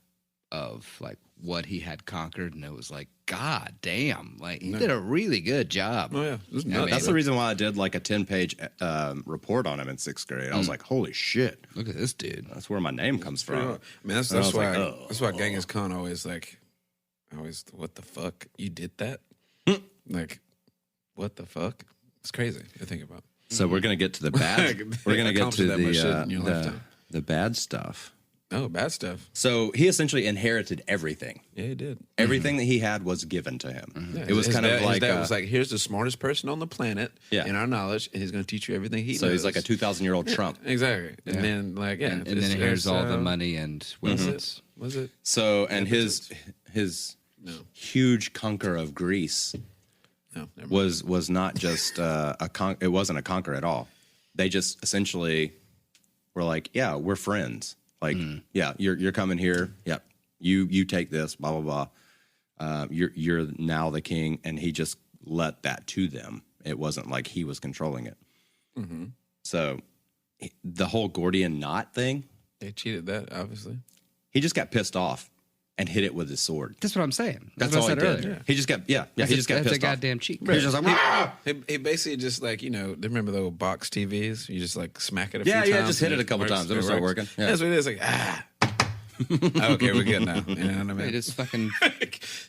of like what he had conquered, and it was like, God damn, like he did a really good job. Oh yeah, this is I nuts. mean, That's the reason why I did like a 10-page report on him in 6th grade. I was like, holy shit. Look at this dude. That's where my name comes I from. mean, that's And I was why like, oh. that's why Genghis Khan always what the fuck, you did that? Like, what the fuck? It's crazy to think about. So we're gonna get to the bad. We're gonna get to Accomplished that much shit in your the lifetime. the bad stuff. Oh, bad stuff. So he essentially inherited everything. Yeah, he did. Everything that he had was given to him. Yeah, It was his kind of dad- like his dad was like, here's the smartest person on the planet Yeah. in our knowledge, and he's going to teach you everything he so knows. he's like a 2,000-year-old Trump. Exactly. And then And then here's all the money and wealth. Was it? So and his No. huge conquer of Greece No. Never mind. was not just it wasn't a conquer at all. They just essentially were like, yeah, we're friends. Like, yeah, you're coming here. Yep, you take this. Blah blah blah. You're now the king, and he just let that to them. It wasn't like he was controlling it. So the whole Gordian knot thing, They cheated that, obviously. he just got pissed off and hit it with his sword. That's what I'm saying. That's what all I he said did. earlier. He just got he just got That's pissed a off. goddamn cheat. He was just like, "Ah!" He basically just like, remember the old box TVs? You just like smack it a Yeah, few yeah, times. just hit and it a couple works. times. It'll start works. working. Yeah. That's what it is. Like, okay, we're good now. You know what I mean? They just fucking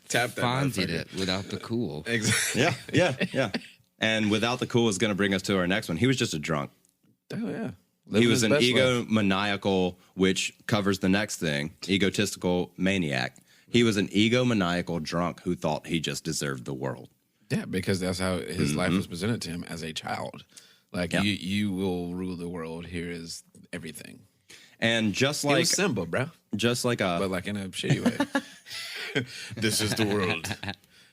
Tap that Fonzied motherfucker. it without the cool. Exactly. yeah. And without the cool is going to bring us to our next one. He was just a drunk. Oh, yeah. He Living was his an best life. egomaniacal, which covers the next thing, egotistical maniac. He was an egomaniacal drunk who thought he just deserved the world. Yeah, because that's how his life was presented to him as a child. Like, Yeah. you will rule the world. Here is everything. And just It like was Simba, bro. a But like in a shitty way. This is the world.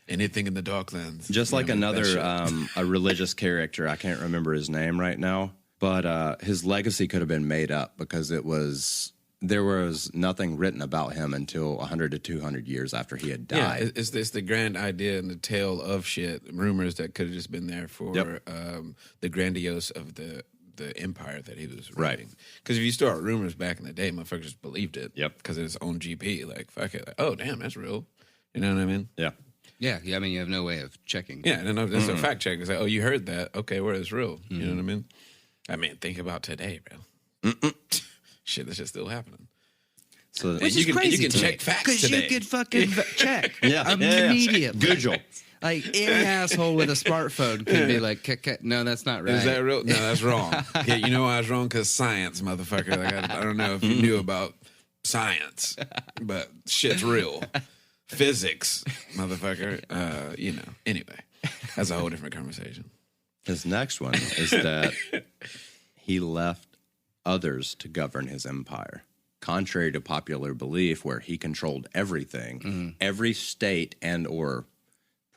Anything in the Darklands. just like You know, that another shit. a religious character, I can't remember his name right now, but his legacy could have been made up because there was nothing written about him until 100 to 200 years after he had Yeah, died. it's the grand idea and the tale of shit, rumors that could have just been there for Yep. the grandiose of the empire that he was Right. running. Because if you start rumors back in the day, motherfuckers just believed it. Yep. Because of its own GP. Like, fuck it. Like, oh, damn, that's real. You know what I mean? Yeah. Yeah, I mean, you have no way of checking. Yeah, and that's a fact check. It's like, oh, you heard that. Okay, where is real? You know what I mean? I mean, think about today, bro. Shit, this shit's still happening. So And you can check facts Because today. you could fucking check Yeah, immediately. Google. Like any asshole with a smartphone could be like, no, that's not right. Is that real? No, that's wrong. Yeah, you know why I was wrong? Because science, motherfucker. Like, I don't know if you knew about science, but shit's real. Physics, motherfucker. Anyway, that's a whole different conversation. His next one is that he left others to govern his empire. Contrary to popular belief, where he controlled everything, every state and or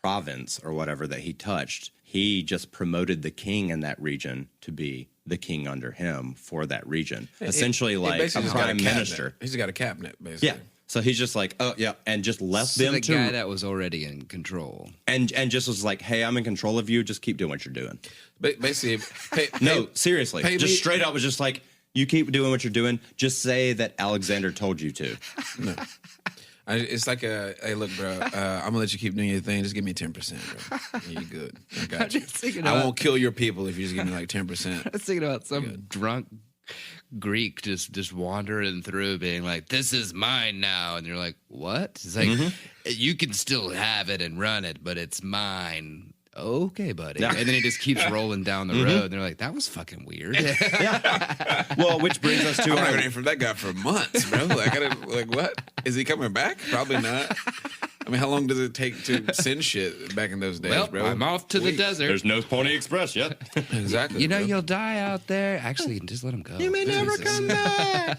province or whatever that he touched, he just promoted the king in that region to be the king under him for that region. Essentially He like a basically just got prime cabinet. minister. He's got a cabinet, basically. Yeah. So he's just like, oh yeah, and just left So them the to guy that was already in control. and just was like, hey, I'm in control of you. Just keep doing what you're doing. Basically, No, seriously. pay Just me- straight up was just like, you keep doing what you're doing. Just say that Alexander told you to. it's like hey, look, bro, I'm gonna let you keep doing your thing. Just give me 10%, bro. Yeah, you good. I got you. just thinking I about- won't kill your people if you just give me like 10%. I was thinking about some drunk Greek just wandering through being like, this is mine now. And you're like, what? It's like, you can still have it and run it, but it's mine. Okay, buddy. Yeah. And then he just keeps rolling down the road. And they're like, that was fucking weird. Well, which brings us to I'm not our gonna hear from that guy for months, bro. Like, what? Is he coming back? Probably not. I mean, how long does it take to send shit back in those days, Well, bro? I'm off to the desert. no Pony Express yet. Exactly. You know, bro. you'll die out there. Actually, just let him go. You may never come back.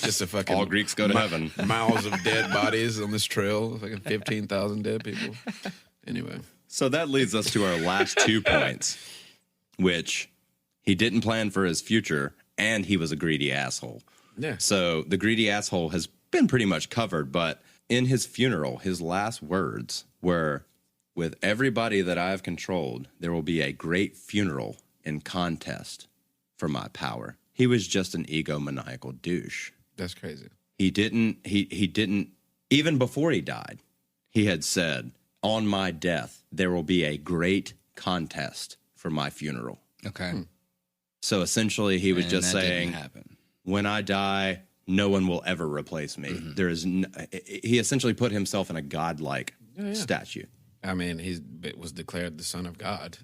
just a fucking All Greeks go to heaven. Miles of dead bodies on this trail. Fucking 15,000 dead people. Anyway, So that leads us to our last 2 points, which he didn't plan for his future, and he was a greedy asshole. yeah. So the greedy asshole has been pretty much covered, but in his funeral, his last words were, with everybody that I have controlled, there will be a great funeral in contest for my power. He was just an egomaniacal douche. That's crazy. he didn't even before he died, he had said, on my death, there will be a great contest for my funeral. Okay. So essentially, he was And just that didn't saying, happen. when I die, no one will ever replace me. There is he essentially put himself in a godlike statue. I mean, he was declared the son of God.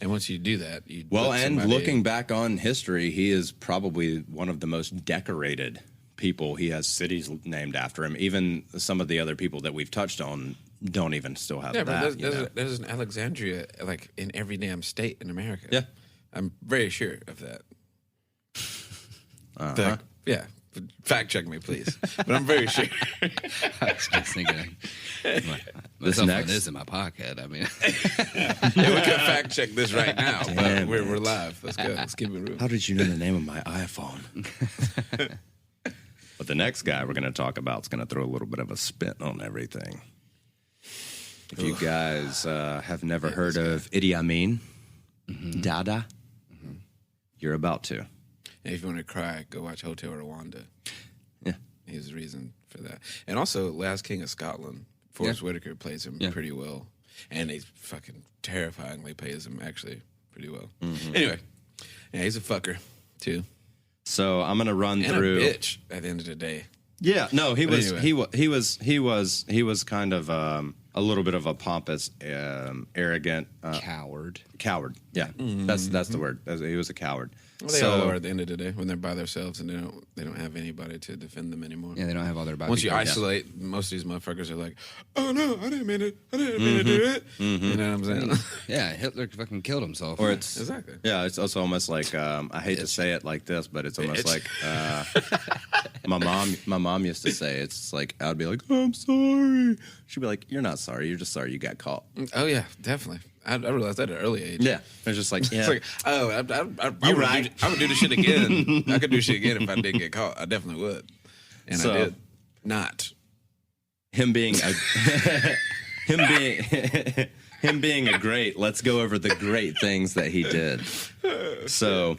And once you do that, you Well, put and somebody- looking back on history, he is probably one of the most decorated people. He has cities named after him. Even some of the other people that we've touched on don't even still have Yeah, that. but there's an Alexandria like in every damn state in America. Yeah. I'm very sure of that. Uh-huh. Yeah, fact check me, please. But I'm very sure. I was just thinking, my cell phone is in my pocket. I mean, Yeah, we can fact check this right now, but Damn we're live. Let's go. Let's keep it real. How did you know the name of my iPhone? But the next guy we're going to talk about is going to throw a little bit of a spin on everything. If you guys have never heard of Idi Amin, Dada, you're about to. And if you want to cry, go watch Hotel Rwanda. Yeah. He's the reason for that. And also, Last King of Scotland, Forrest Whitaker plays him pretty well. And he fucking terrifyingly plays him actually pretty well. Anyway, yeah, he's a fucker, too. So I'm going to run And through. a bitch at the end of the day. Yeah, no, he But was anyway. he was kind of a little bit of a pompous, arrogant coward. coward. Yeah, that's the word. He was a coward. Well, they all are at the end of the day when they're by themselves and they don't have anybody to defend them anymore. Yeah, they don't have all their body. Once you isolate, most of these motherfuckers are like, "Oh no, I didn't mean it. I didn't mean to do it." You know what I'm saying? Yeah, Hitler fucking killed himself. Or it's Exactly. Yeah, it's also almost like I hate to say it like this, but it's almost like my mom used to say. It's like I'd be like, "I'm sorry." She'd be like, "You're not sorry. You're just sorry you got caught." Oh yeah, definitely. I realized that at an early age. Yeah, it's just like It's like, oh, I would do the shit again. I could do shit again if I did get caught. I definitely would. And So- I did not. him being a him being a great. Let's go over the great things that he did. So,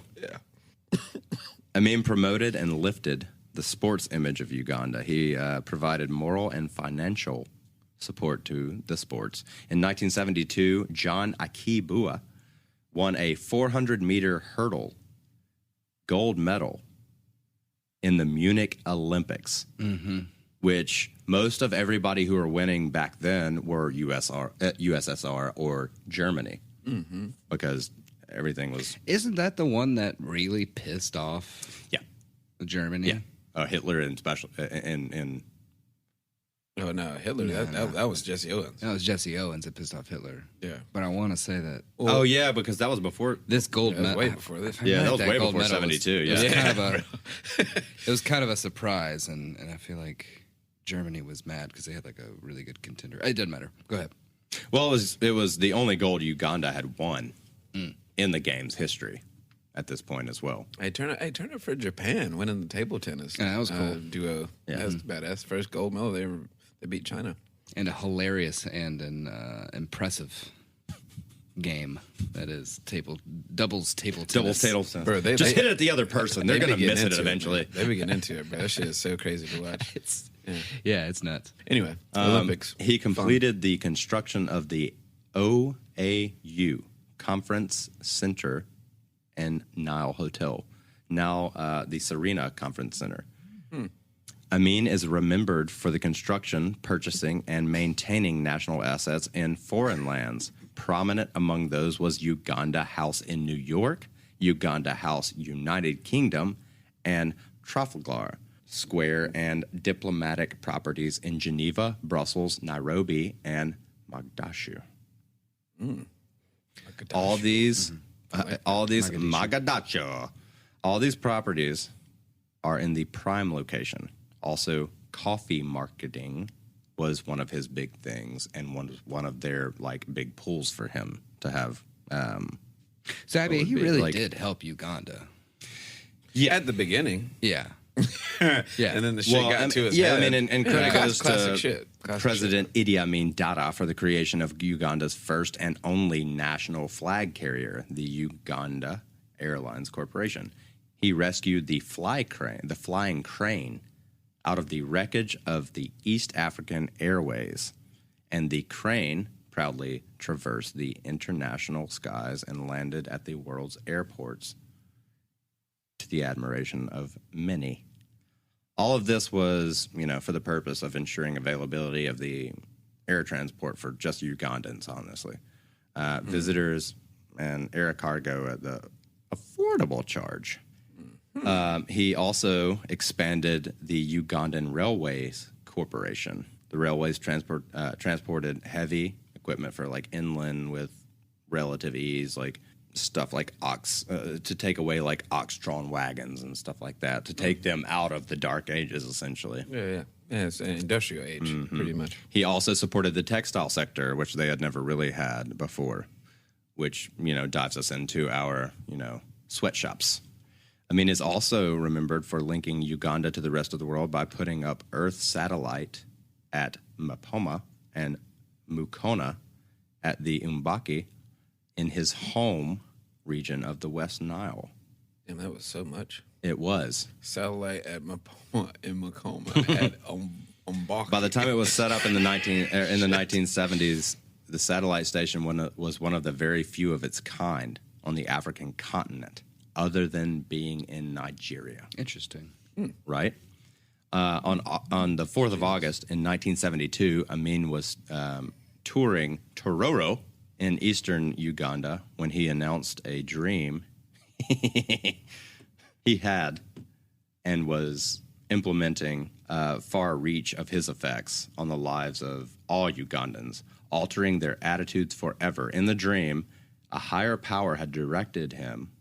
Amin promoted and lifted the sports image of Uganda. He provided moral and financial support to the sports. In 1972, John Akibua won a 400-meter hurdle gold medal in the Munich Olympics. Which most of everybody who were winning back then were USSR or Germany, because everything was Isn't that the one that really pissed off Germany? Hitler and special in Oh no, Hitler. That was Jesse Owens. That was Jesse Owens that pissed off Hitler. Yeah. But I want to say that oh yeah, because that was before. this gold That was medal way before this. Yeah, that was way gold before medal was- 72. It was, Yeah. kind of a, it was kind of a surprise, and I feel like Germany was mad because they had like a really good contender. It doesn't matter. Go ahead. Well, it was the only gold Uganda had won in the game's history at this point as well. Hey, turn it for Japan winning the table tennis. Yeah, that was cool. Duo. Yeah. That was badass. First gold medal. They beat China. And a hilarious and an impressive game that is doubles table tennis. Bro, they just hit it at the other person. They're They be gonna getting miss it into eventually. They be getting into it, bro. That shit is so crazy to watch. Yeah, it's nuts. Anyway, Olympics. He completed the construction of the OAU Conference Center and Nile Hotel, now the Serena Conference Center. Amin is remembered for the construction, purchasing, and maintaining national assets in foreign lands. Prominent among those was Uganda House in New York, Uganda House, United Kingdom, and Trafalgar Square and diplomatic properties in Geneva, Brussels, Nairobi, and Mogadishu. All these Mogadishu, all these properties are in the prime location. Also, coffee marketing was one of his big things, and one of their like big pulls for him to have. So I mean, he would be, really like- did help Uganda. Yeah, at the beginning. Yeah. And then the shit got to his head. I mean, and credit goes classic to shit. Classic President Idi Amin Dada for the creation of Uganda's first and only national flag carrier, the Uganda Airlines Corporation. He rescued the flying crane out of the wreckage of the East African Airways, and the crane proudly traversed the international skies and landed at the world's airports to the admiration of many. All of this was, for the purpose of ensuring availability of the air transport for just Ugandans, honestly. Visitors and air cargo at the affordable charge. He also expanded the Ugandan Railways Corporation. The railways transported heavy equipment for like inland with relative ease, like stuff like to take away like ox-drawn wagons and stuff like that, to take them out of the dark ages, essentially. Yeah, it's an industrial age, pretty much. He also supported the textile sector, which they had never really had before, which, dives us into our, sweatshops. Amin is also remembered for linking Uganda to the rest of the world by putting up Earth satellite at Mapoma and Mukona at the Umbaki in his home region of the West Nile. Damn, that was so much. It was. Satellite at Mapoma in Makoma at Umbaki. By the time it was set up in the 1970s, the satellite station was one of the very few of its kind on the African continent, other than being in Nigeria. Interesting. Right? On the 4th of August in 1972, Amin was touring Tororo in eastern Uganda when he announced a dream he had and was implementing far reach of his effects on the lives of all Ugandans, altering their attitudes forever. In the dream, a higher power had directed him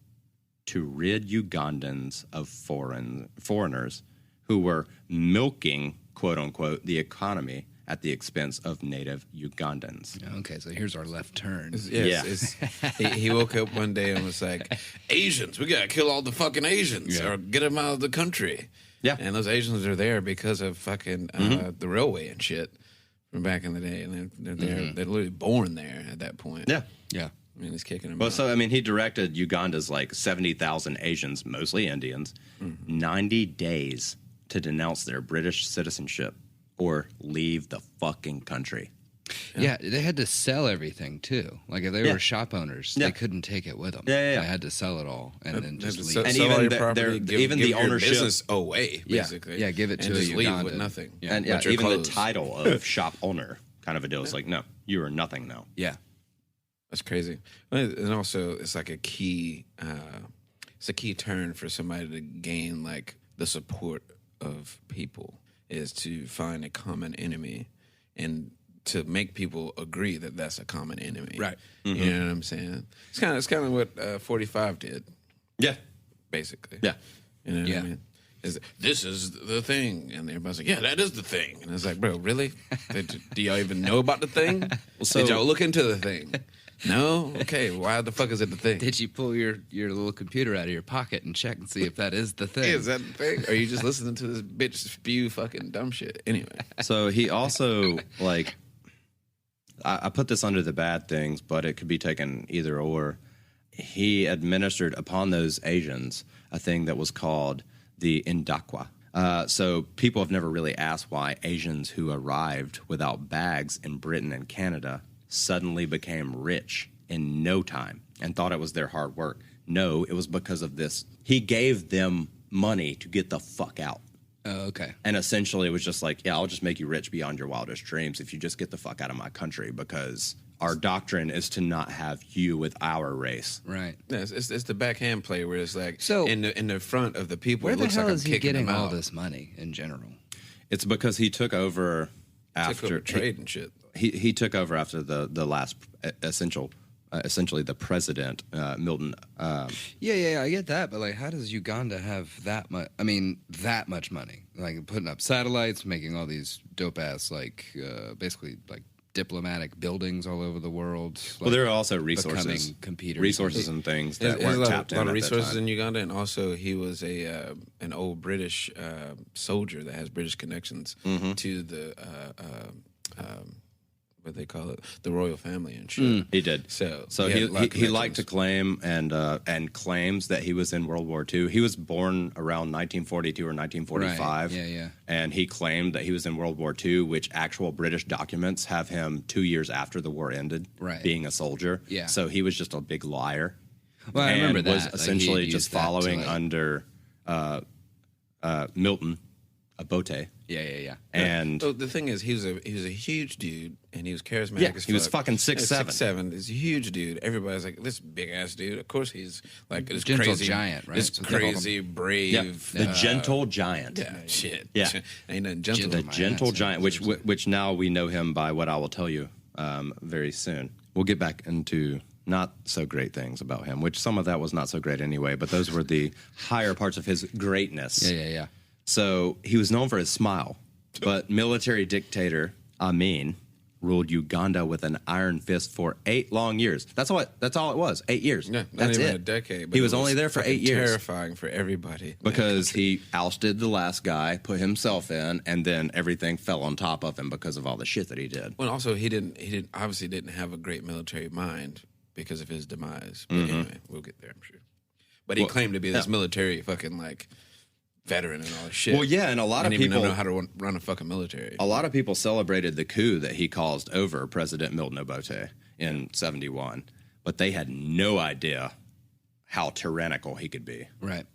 to rid Ugandans of foreigners who were milking, quote-unquote, the economy at the expense of native Ugandans. Okay, so here's our left turn. He woke up one day and was like, Asians, we got to kill all the fucking Asians or get them out of the country. Yeah. And those Asians are there because of fucking the railway and shit from back in the day. And they're there. They're literally born there at that point. Yeah. Yeah. I mean, he's kicking them Well, out. so, he directed Uganda's like 70,000 Asians, mostly Indians, 90 days to denounce their British citizenship or leave the fucking country. Yeah, they had to sell everything too. Like if they Yeah. were shop owners, Yeah. they couldn't take it with them. Yeah. They had to sell it all and then just leave. Sell And all even your the- property, their- even the your ownership- business away, Yeah. basically. Yeah, give it and to a just leave Ugandan. with nothing. Yeah. And But your even clothes. the title of shop owner kind of a deal. It's like, no, you are nothing now. Yeah. That's crazy. And also, it's like a key. It's a key turn for somebody to gain like the support of people is to find a common enemy and to make people agree that that's a common enemy. Right. You know what I'm saying? It's kind of what 45 did, Yeah. basically. Yeah. You know what Yeah. I mean? This is the thing, and everybody's like, "Yeah, that is the thing." And it's like, bro, really? Do y'all even know about the thing? Did y'all look into the thing? No? Okay, why the fuck is it the thing? Did you pull your little computer out of your pocket and check and see if that is the thing? Is that the thing? Or are you just listening to this bitch spew fucking dumb shit? Anyway. So he also, like, I put this under the bad things, but it could be taken either or. He administered upon those Asians a thing that was called the Indakwa. So people have never really asked why Asians who arrived without bags in Britain and Canada suddenly became rich in no time and thought it was their hard work. No, it was because of this. He gave them money to get the fuck out. Oh, okay. And essentially it was just like, yeah, I'll just make you rich beyond your wildest dreams if you just get the fuck out of my country, because our doctrine is to not have you with our race. Right. Yeah, it's the backhand play where it's like So- in the front of the people. Where it the looks hell like is I'm he kicking getting them all out. this money in general? It's because he took over after Took over trade and shit. He took over after the last essentially the president, Milton. Yeah, I get that, but like, how does Uganda have that much? I mean, that much money? Like putting up satellites, making all these dope ass basically like diplomatic buildings all over the world. Well, there are also resources, becoming computers. resources and things that There's weren't a lot, tapped lot in of at that resources time. in Uganda, and also he was an old British soldier that has British connections Mm-hmm. to the what they call it, the royal family and shit. He did. So he had a lot of liked to connections. claim and claims that he was in World War II. He was born around 1942 or 1945. Right. Yeah. And he claimed that he was in World War II, which actual British documents have him 2 years after the war ended, Right. being a soldier. Yeah. So he was just a big liar. Well, I remember and was that. Like, essentially he had just used that to, following like- under Milton Obote. Yeah. And So the thing is, he was a huge dude, and he was charismatic. Yeah, as he was fuck. fucking 6'7". 6'7". He's a huge dude. Everybody's like, this big ass dude. Of course, he's like this Gentle crazy giant, right? This That's what they call crazy, brave. yeah, the gentle giant. Yeah, shit. Yeah. Ain't nothing gentle. The about gentle it. giant, which now we know him by what I will tell you very soon. We'll get back into not so great things about him, which some of that was not so great anyway, but those were the higher parts of his greatness. Yeah. So he was known for his smile, but military dictator Amin ruled Uganda with an iron fist for 8 long years. That's all it was. 8 years. Yeah, not That's even it. a decade. But He it was only there for fucking 8 years. Terrifying for everybody. Because he ousted the last guy, put himself in, and then everything fell on top of him because of all the shit that he did. Well, also he obviously didn't have a great military mind because of his demise. But Mm-hmm. anyway, we'll get there, I'm sure. But he claimed to be this military fucking like veteran and all this shit. Well, yeah, and a lot of Didn't even people know how to run a fucking military. A lot of people celebrated the coup that he caused over President Milton Obote in '71, but they had no idea how tyrannical he could be. Right.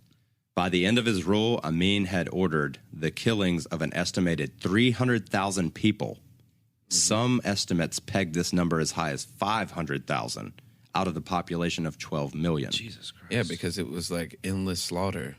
By the end of his rule, Amin had ordered the killings of an estimated 300,000 people. Some estimates pegged this number as high as 500,000 out of the population of 12 million. Jesus Christ. Yeah, because it was like endless slaughter.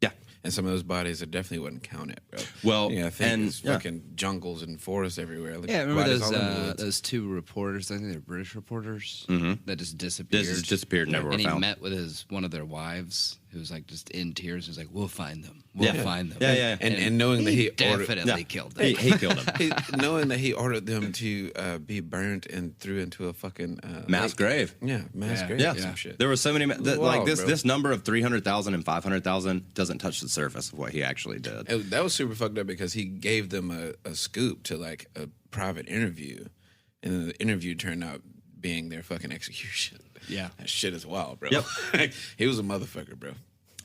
Yeah. And some of those bodies that definitely wouldn't count it, bro. Well, yeah, I think and- there's yeah. fucking jungles and forests everywhere. Like, Yeah, remember bodies those all in the woods. those 2 reporters? I think they're British reporters that just disappeared. This has disappeared, never were and he found. met with one of their wives, who was like just in tears. He was like, "We'll find them. We'll Yeah. find them." Yeah. And knowing that he ordered, definitely killed them. He killed him. knowing that he ordered them to be burnt and threw into a fucking Mass lake. grave. Yeah, mass Yeah. grave. Yeah, or some shit. there were so many. Like wild, this, bro. this number of 300,000 and 500,000 doesn't touch the surface of what he actually did. That was super fucked up because he gave them a scoop to like a private interview, and then the interview turned out being their fucking execution. Yeah. That shit is wild, bro. Yep. He was a motherfucker, bro.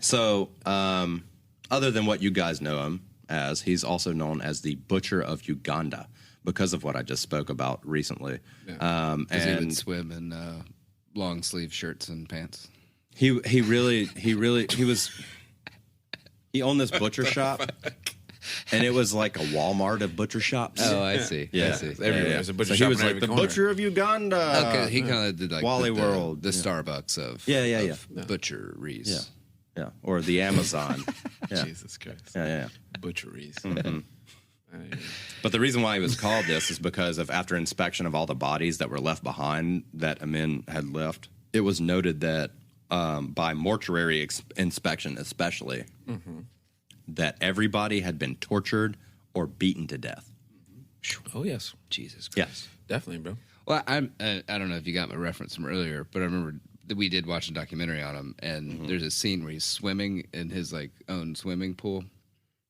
So, other than what you guys know him as, he's also known as the Butcher of Uganda because of what I just spoke about recently. Because he would And swim in long sleeve shirts and pants. he owned this butcher shop, and it was like a Walmart of butcher shops. Oh, I see. Yeah. I see. Everywhere. There's a butcher So he shop was in like every the corner. Butcher of Uganda. Okay, he kind of did like Wally the World, the yeah. Starbucks of Yeah. butcheries. Yeah. Yeah, or the Amazon. Yeah. Jesus Christ. Yeah. Butcheries. But the reason why he was called this is because of after inspection of all the bodies that were left behind that Amin had left, it was noted that by mortuary inspection especially, that everybody had been tortured or beaten to death. Oh, yes. Jesus Christ. Yes. Definitely, bro. Well, I don't know if you got my reference from earlier, but I remember that we did watch a documentary on him, and there's a scene where he's swimming in his like own swimming pool,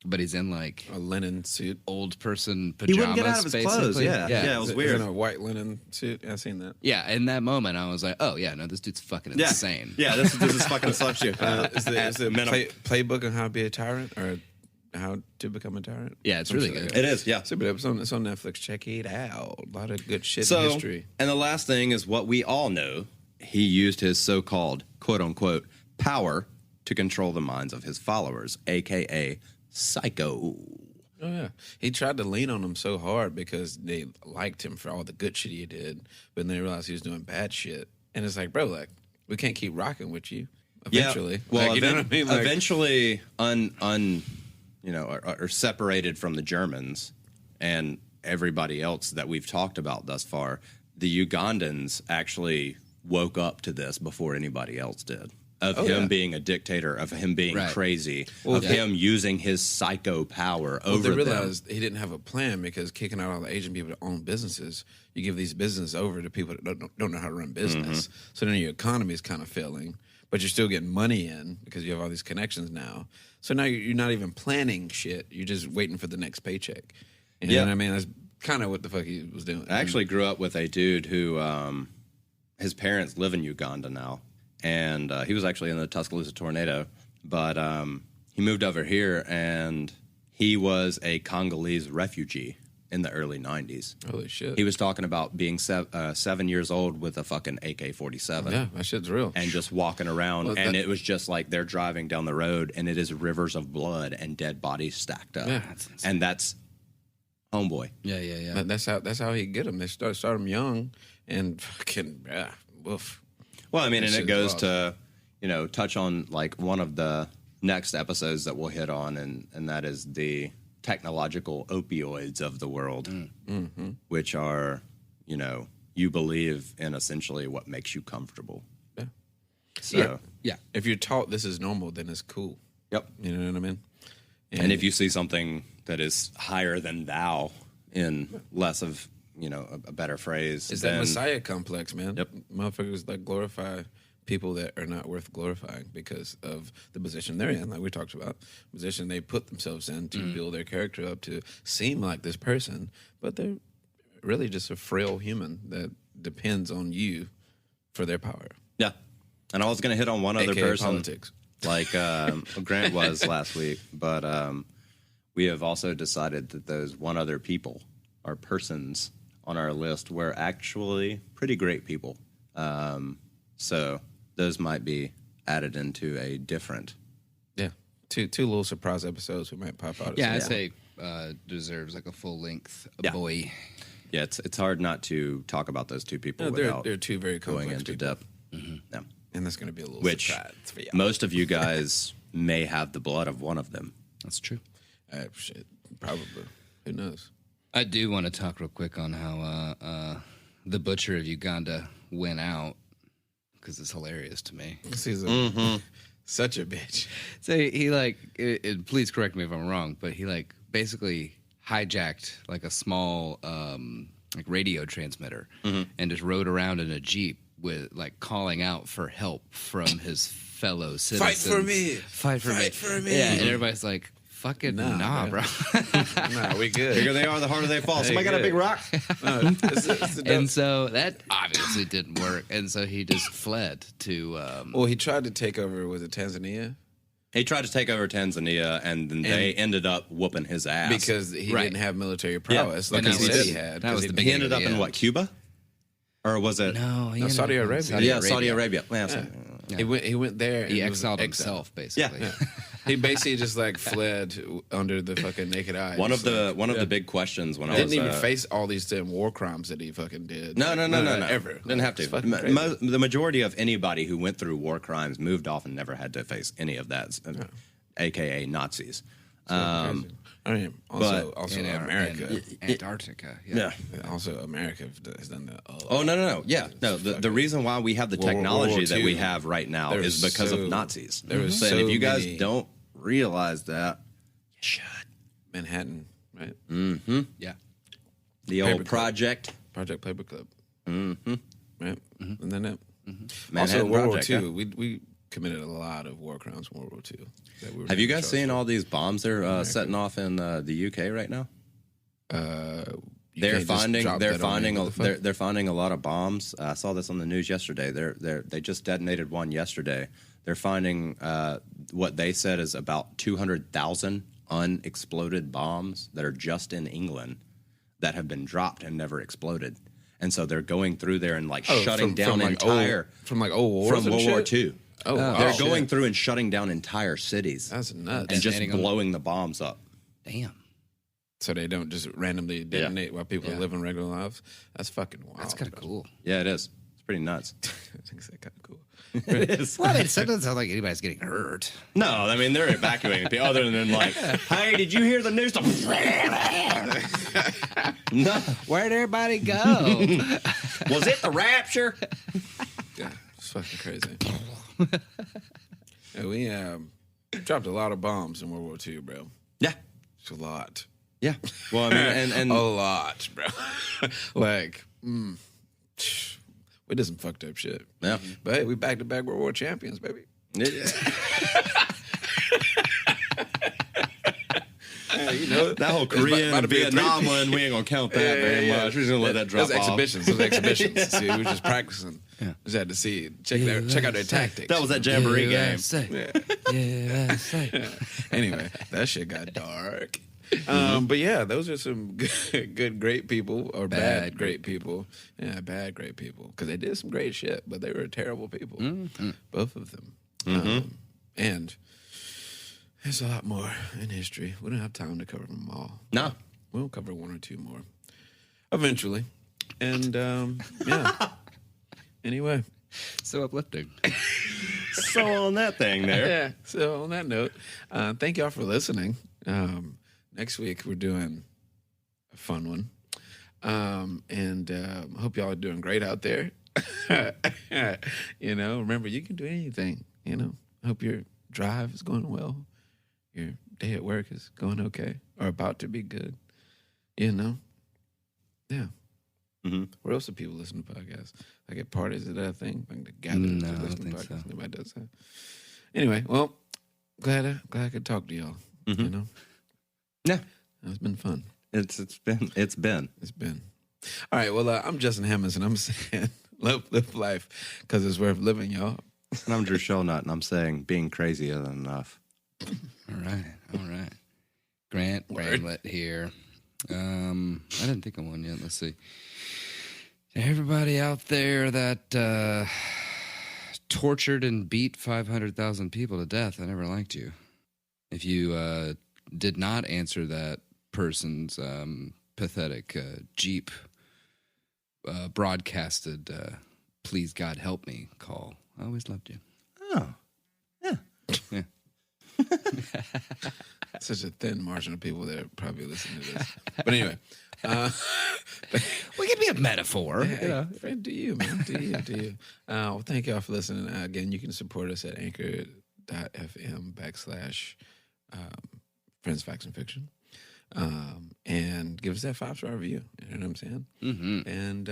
but he's in like A linen suit. old person He pajamas. wouldn't get out of his clothes. basically. Yeah, it was weird. In a white linen suit. Yeah, I seen that. Yeah, in that moment, I was like, "Oh yeah, no, this dude's fucking insane." Yeah, this is fucking such you. Is the playbook on how to be a tyrant or how to become a tyrant? Yeah, it's really good. It is, yeah. Super dope. It's on Netflix. Check it out. A lot of good shit So, in history. and the last thing is what we all know. He used his so-called, quote-unquote, power to control the minds of his followers, a.k.a. Psycho. Oh, yeah. He tried to lean on them so hard because they liked him for all the good shit he did, but then they realized he was doing bad shit. And it's like, bro, like, we can't keep rocking with you eventually. Yeah. Well, like, you know what I mean? Like, eventually, are separated from the Germans and everybody else that we've talked about thus far. The Ugandans actually woke up to this before anybody else did. Of him being a dictator, of him being Right. crazy, of him using his psycho power Well, over they them. realized he didn't have a plan because kicking out all the Asian people to own businesses, you give these businesses over to people that don't know how to run business. So then your economy is kind of failing, but you're still getting money in because you have all these connections now. So now you're not even planning shit. You're just waiting for the next paycheck. You know what I mean? That's kind of what the fuck he was doing. I actually grew up with a dude who, his parents live in Uganda now, and he was actually in the Tuscaloosa tornado, but he moved over here, and he was a Congolese refugee in the early 90s. Holy shit. He was talking about being 7 years old with a fucking AK-47. Yeah, that shit's real. And just walking around, Well, and it was just like they're driving down the road, and it is rivers of blood and dead bodies stacked up. Yeah. And that's homeboy. Yeah. That's how he get them. They start them young and fucking woof. Well, I mean, That and it shit's goes wild. to, touch on like one of the next episodes that we'll hit on, and that is the technological opioids of the world, which are, you believe in essentially what makes you comfortable. Yeah. So, Yeah. If you're taught this is normal, then it's cool. yep. You know what I mean? And if you see something that is higher than thou, in less of, a better phrase, it's then that Messiah complex, man. Yep. Motherfuckers like glorify people that are not worth glorifying because of the position they're in, like we talked about, position they put themselves in to build their character up to seem like this person, but they're really just a frail human that depends on you for their power. yeah. And I was going to hit on one other AKA person. politics. Like Grant was last week, but we have also decided that those one other people or persons on our list were actually pretty great people. So those might be added into a different. Yeah. Two little surprise episodes we might pop out. Yeah, I'd say deserves like a full length Yeah. boy. Yeah, it's hard not to talk about those two people No, without they're two very going complex into people. depth. Yeah. And that's going to be a little Which surprise for y'all. most of you guys may have the blood of one of them. That's true. Shit, probably. Who knows? I do want to talk real quick on how the butcher of Uganda went out, because it's hilarious to me. He's such a bitch. So he please correct me if I'm wrong, but he basically hijacked like a small like radio transmitter and just rode around in a Jeep with calling out for help from his fellow citizens. for me. Fight for me. Fight for me. Yeah, and everybody's like, fucking nah, bro. Nah, we good. Bigger they are, the harder they fall. Somebody got a good. big rock? And so that obviously didn't work. And so he just fled to Well, he tried to take over, was it Tanzania? He tried to take over Tanzania, and then they ended up whooping his ass. Because he Right. didn't have military prowess like And he that said was- he had. that was 'Cause the he- big- he ended up in Yeah. what, Cuba? Or was it? No, he No, ended Saudi up in Arabia. Saudi Arabia. Yeah, Yeah. He went there. And He was exiled exiled. himself, basically. Yeah. He basically just fled under the fucking naked eye. One of Just, the big questions when I didn't was even face all these damn war crimes that he fucking did. No, ever. Didn't have It's to. fucking crazy. The majority of anybody who went through war crimes moved off and never had to face any of that, aka Nazis. Crazy. I mean, also In America. Antarctica. Yeah. Also, America has done that. Oh no! Yeah, no. The reason why we have the World War technology that we II. have right now There is was because of so- Nazis. there was And if so you guys many- don't realize that, you should. Manhattan, right? Yeah. The old Paperclip. project, Project Paperclip. Right? And then that. Also, Manhattan World Project. War yeah. II. We committed a lot of war crimes in World War II. That we were Have you never guys charged seen for. all these bombs they're setting off in the UK right now? You They're can't just finding drop they're that on finding me. a, What the fuck? they're finding a lot of bombs. I saw this on the news yesterday. They just detonated one yesterday. They're finding what they said is about 200,000 unexploded bombs that are just in England that have been dropped and never exploded. And so they're going through there and shutting down entire from old wars from and World War shit? II. Oh, wow. They're Shit. going through and shutting down entire cities That's nuts. and just Detonating them. blowing the bombs up. Damn. So they don't just randomly detonate while people are living regular lives. That's fucking wild. That's kind of bro. cool. Yeah, it is. It's pretty nuts. I think it's kind of cool. It is. Well, it doesn't sound like anybody's getting hurt. No, I mean they're evacuating people. Other than hey, did you hear the news? No, Where'd everybody go? was it the rapture? Yeah, it's fucking crazy. Yeah, we dropped a lot of bombs in World War II, bro. Yeah, It's a lot. yeah. Well, I mean, and A lot, bro. We did some fucked up shit. yeah. But hey, we back to back World War champions, baby. You know, That whole it's Korean about and to be a Vietnam three- one, we ain't gonna count that very much. We're just gonna let that drop Those off. exhibitions. Those exhibitions. See, we were just practicing. We just had to see, check out their tactics. That was that jamboree game. Anyway, that shit got dark. But yeah, those are some good, great people, or bad, great people. Yeah, bad, great people. Because they did some great shit, but they were terrible people. Both of them. And there's a lot more in history. We don't have time to cover them all. No. We'll cover one or two more eventually. And yeah. Anyway. So uplifting. So on that thing there. Yeah. So on that note, thank y'all for listening. Next week we're doing a fun one. And hope y'all are doing great out there. You know, remember you can do anything, you know. I hope your drive is going well. Your day at work is going okay or about to be good. You know? Yeah. Where else do people listen to podcasts? Like at parties, is that a thing? Like gather to No, I listen don't to think podcasts? so. Nobody does that. Anyway, well, glad I could talk to y'all. You know? Yeah. It's been fun. It's been. It's been. All right, well, I'm Justin Hammonds, and I'm saying live life because it's worth living, y'all. And I'm Drew Shelnut, and I'm saying being crazy isn't enough. All right. Grant Bramlett here. I didn't think of one yet. Let's see. Everybody out there that tortured and beat 500,000 people to death, I never liked you. If you did not answer that person's pathetic Jeep broadcasted "Please God Help Me" call, I always loved you. Oh. Yeah. Such a thin margin of people that are probably listening to this. But anyway. We could be a metaphor. You know, do you, man? Do you? Well, thank y'all for listening. Again, you can support us at anchor.fm/ Friends, Facts, and Fiction. And give us that 5-star review. You know what I'm saying? And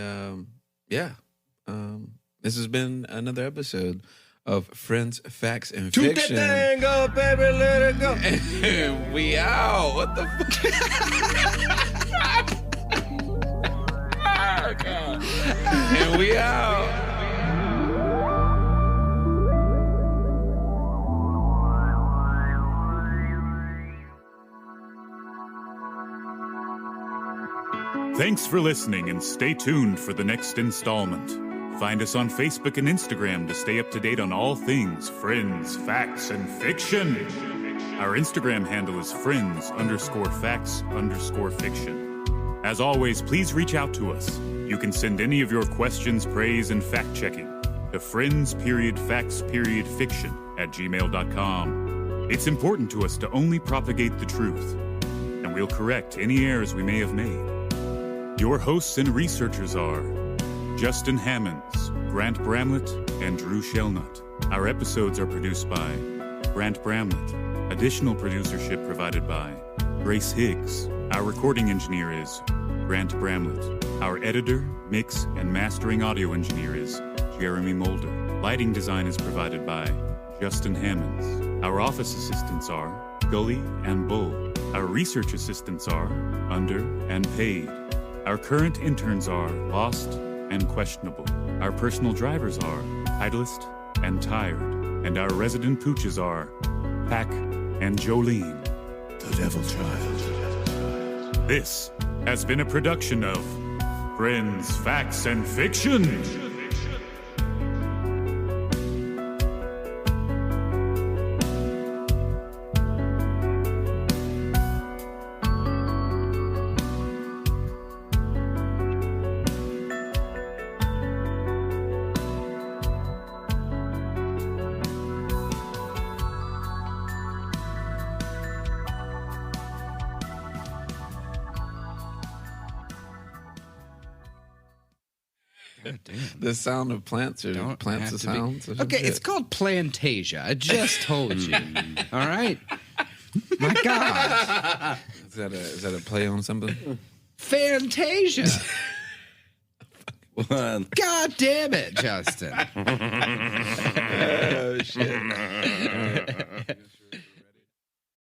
this has been another episode of Friends, Facts, and Toot Fiction. that thing up, baby, let it go. And we out. What the fuck? Oh, God. And we out. Thanks for listening and stay tuned for the next installment. Find us on Facebook and Instagram to stay up to date on all things Friends, Facts, and Fiction. Our Instagram handle is friends_facts_fiction. As always, please reach out to us. You can send any of your questions, praise, and fact-checking to friends.facts.fiction@gmail.com. It's important to us to only propagate the truth, and we'll correct any errors we may have made. Your hosts and researchers are Justin Hammonds, Grant Bramlett, and Drew Shelnut. Our episodes are produced by Grant Bramlett. Additional producership provided by Grace Higgs. Our recording engineer is Grant Bramlett. Our editor, mix, and mastering audio engineer is Jeremy Mulder. Lighting design is provided by Justin Hammonds. Our office assistants are Gully and Bull. Our research assistants are Under and Paid. Our current interns are Lost and Questionable. Our personal drivers are Titleist and Tired. And our resident pooches are Pack and Jolene, the Devil Child. This has been a production of Friends, Facts, and Fiction. The sound of plants or Don't plants have of to be- sounds. or some Okay, shit. it's called Plantasia. I just told you. All right. My God. Is that a play on something? Fantasia. One. God damn it, Justin. Oh shit.